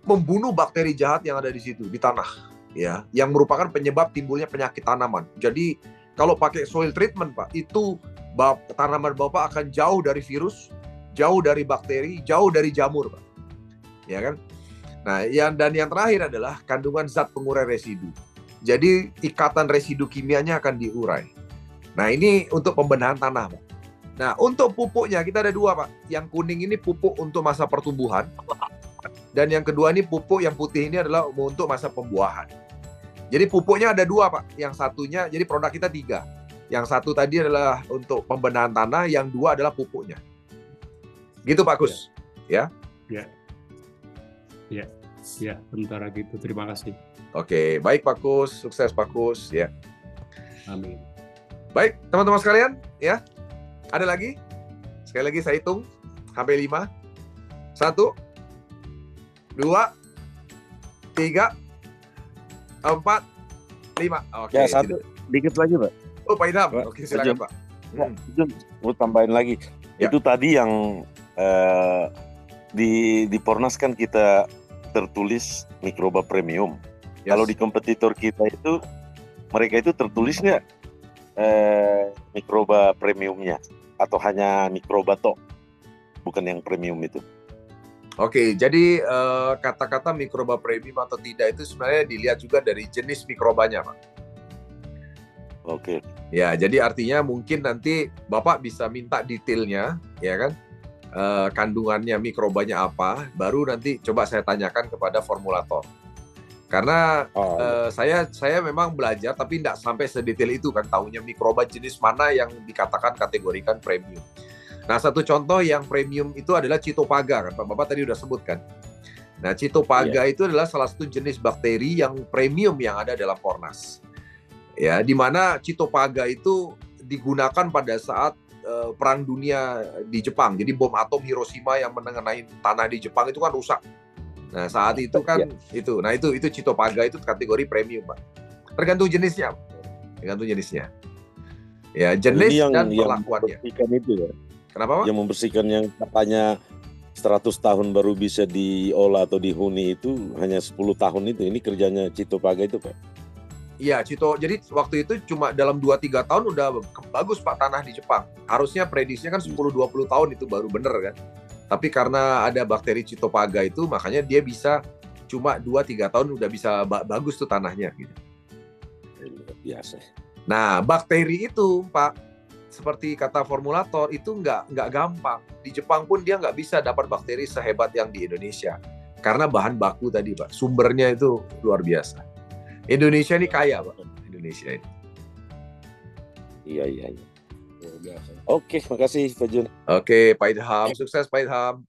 membunuh bakteri jahat yang ada di situ, di tanah, ya, yang merupakan penyebab timbulnya penyakit tanaman. Jadi kalau pakai soil treatment, Pak, itu tanaman Bapak akan jauh dari virus, jauh dari bakteri, jauh dari jamur, Pak. Ya kan? Nah, yang terakhir adalah kandungan zat pengurai residu. Jadi ikatan residu kimianya akan diurai. Nah, ini untuk pembenahan tanah, Pak. Nah, untuk pupuknya kita ada 2, Pak. Yang kuning ini pupuk untuk masa pertumbuhan, dan yang kedua ini pupuk yang putih ini adalah untuk masa pembuahan. Jadi pupuknya ada 2, Pak. Yang satunya, jadi produk kita 3. Yang satu tadi adalah untuk pembenahan tanah, yang 2 adalah pupuknya. Gitu, Pak Kus. Ya. Sementara gitu. Terima kasih. Oke, baik Pak Kus. Sukses Pak Kus. Ya. Amin. Baik, teman-teman sekalian. Ya. Ada lagi? Sekali lagi saya hitung sampai 5. 1, 2, 3, 4, 5. Oke. Ya, 1. Dikit lagi, Pak. Oh, Pak Idham. Oke, silakan, Pak. Mau tambahin lagi. Ya. Itu tadi yang di Pornas kan kita tertulis mikroba premium. Yes. Kalau di kompetitor kita itu, mereka itu tertulis nggak mikroba premiumnya, atau hanya mikroba toh, bukan yang premium itu? Oke, jadi kata-kata mikroba premium atau tidak itu sebenarnya dilihat juga dari jenis mikrobanya, Pak. Oke. Ya, jadi artinya mungkin nanti Bapak bisa minta detailnya, ya kan? Kandungannya mikrobanya apa, baru nanti coba saya tanyakan kepada formulator. Karena saya memang belajar, tapi tidak sampai sedetail itu kan, tahunya mikroba jenis mana yang dikatakan kategorikan premium. Nah, satu contoh yang premium itu adalah Citopaga, kan Pak Bapak tadi udah sebutkan. Nah, Citopaga itu adalah salah satu jenis bakteri yang premium yang ada dalam Pornas. Ya, di mana Citopaga itu digunakan pada saat Perang Dunia di Jepang. Jadi bom atom Hiroshima yang mengenai tanah di Jepang itu kan rusak. Nah, saat itu kan itu. Nah, itu Citopaga itu kategori premium, Pak. Tergantung jenisnya. Tergantung jenisnya. Ya, jenis dan perlakuannya. Itu ya. Kenapa, Pak? Yang membersihkan yang katanya 100 tahun baru bisa diolah atau dihuni itu hanya 10 tahun itu. Ini kerjanya Citopaga itu, Pak. Iya, jadi waktu itu cuma dalam 2-3 tahun udah bagus, Pak, tanah di Jepang. Harusnya prediksinya kan 10-20 tahun itu baru bener kan. Tapi karena ada bakteri Citopaga itu, makanya dia bisa cuma 2-3 tahun udah bisa bagus tuh tanahnya gitu. Luar biasa. Nah, bakteri itu, Pak, seperti kata formulator, itu nggak gampang. Di Jepang pun dia nggak bisa dapat bakteri sehebat yang di Indonesia. Karena bahan baku tadi, Pak, sumbernya itu luar biasa. Indonesia ini kaya, Pak. Indonesia ini. Iya. Luar biasa. Oke, makasih Pak Jun. Oke, Pak Idham. Sukses, Pak Idham.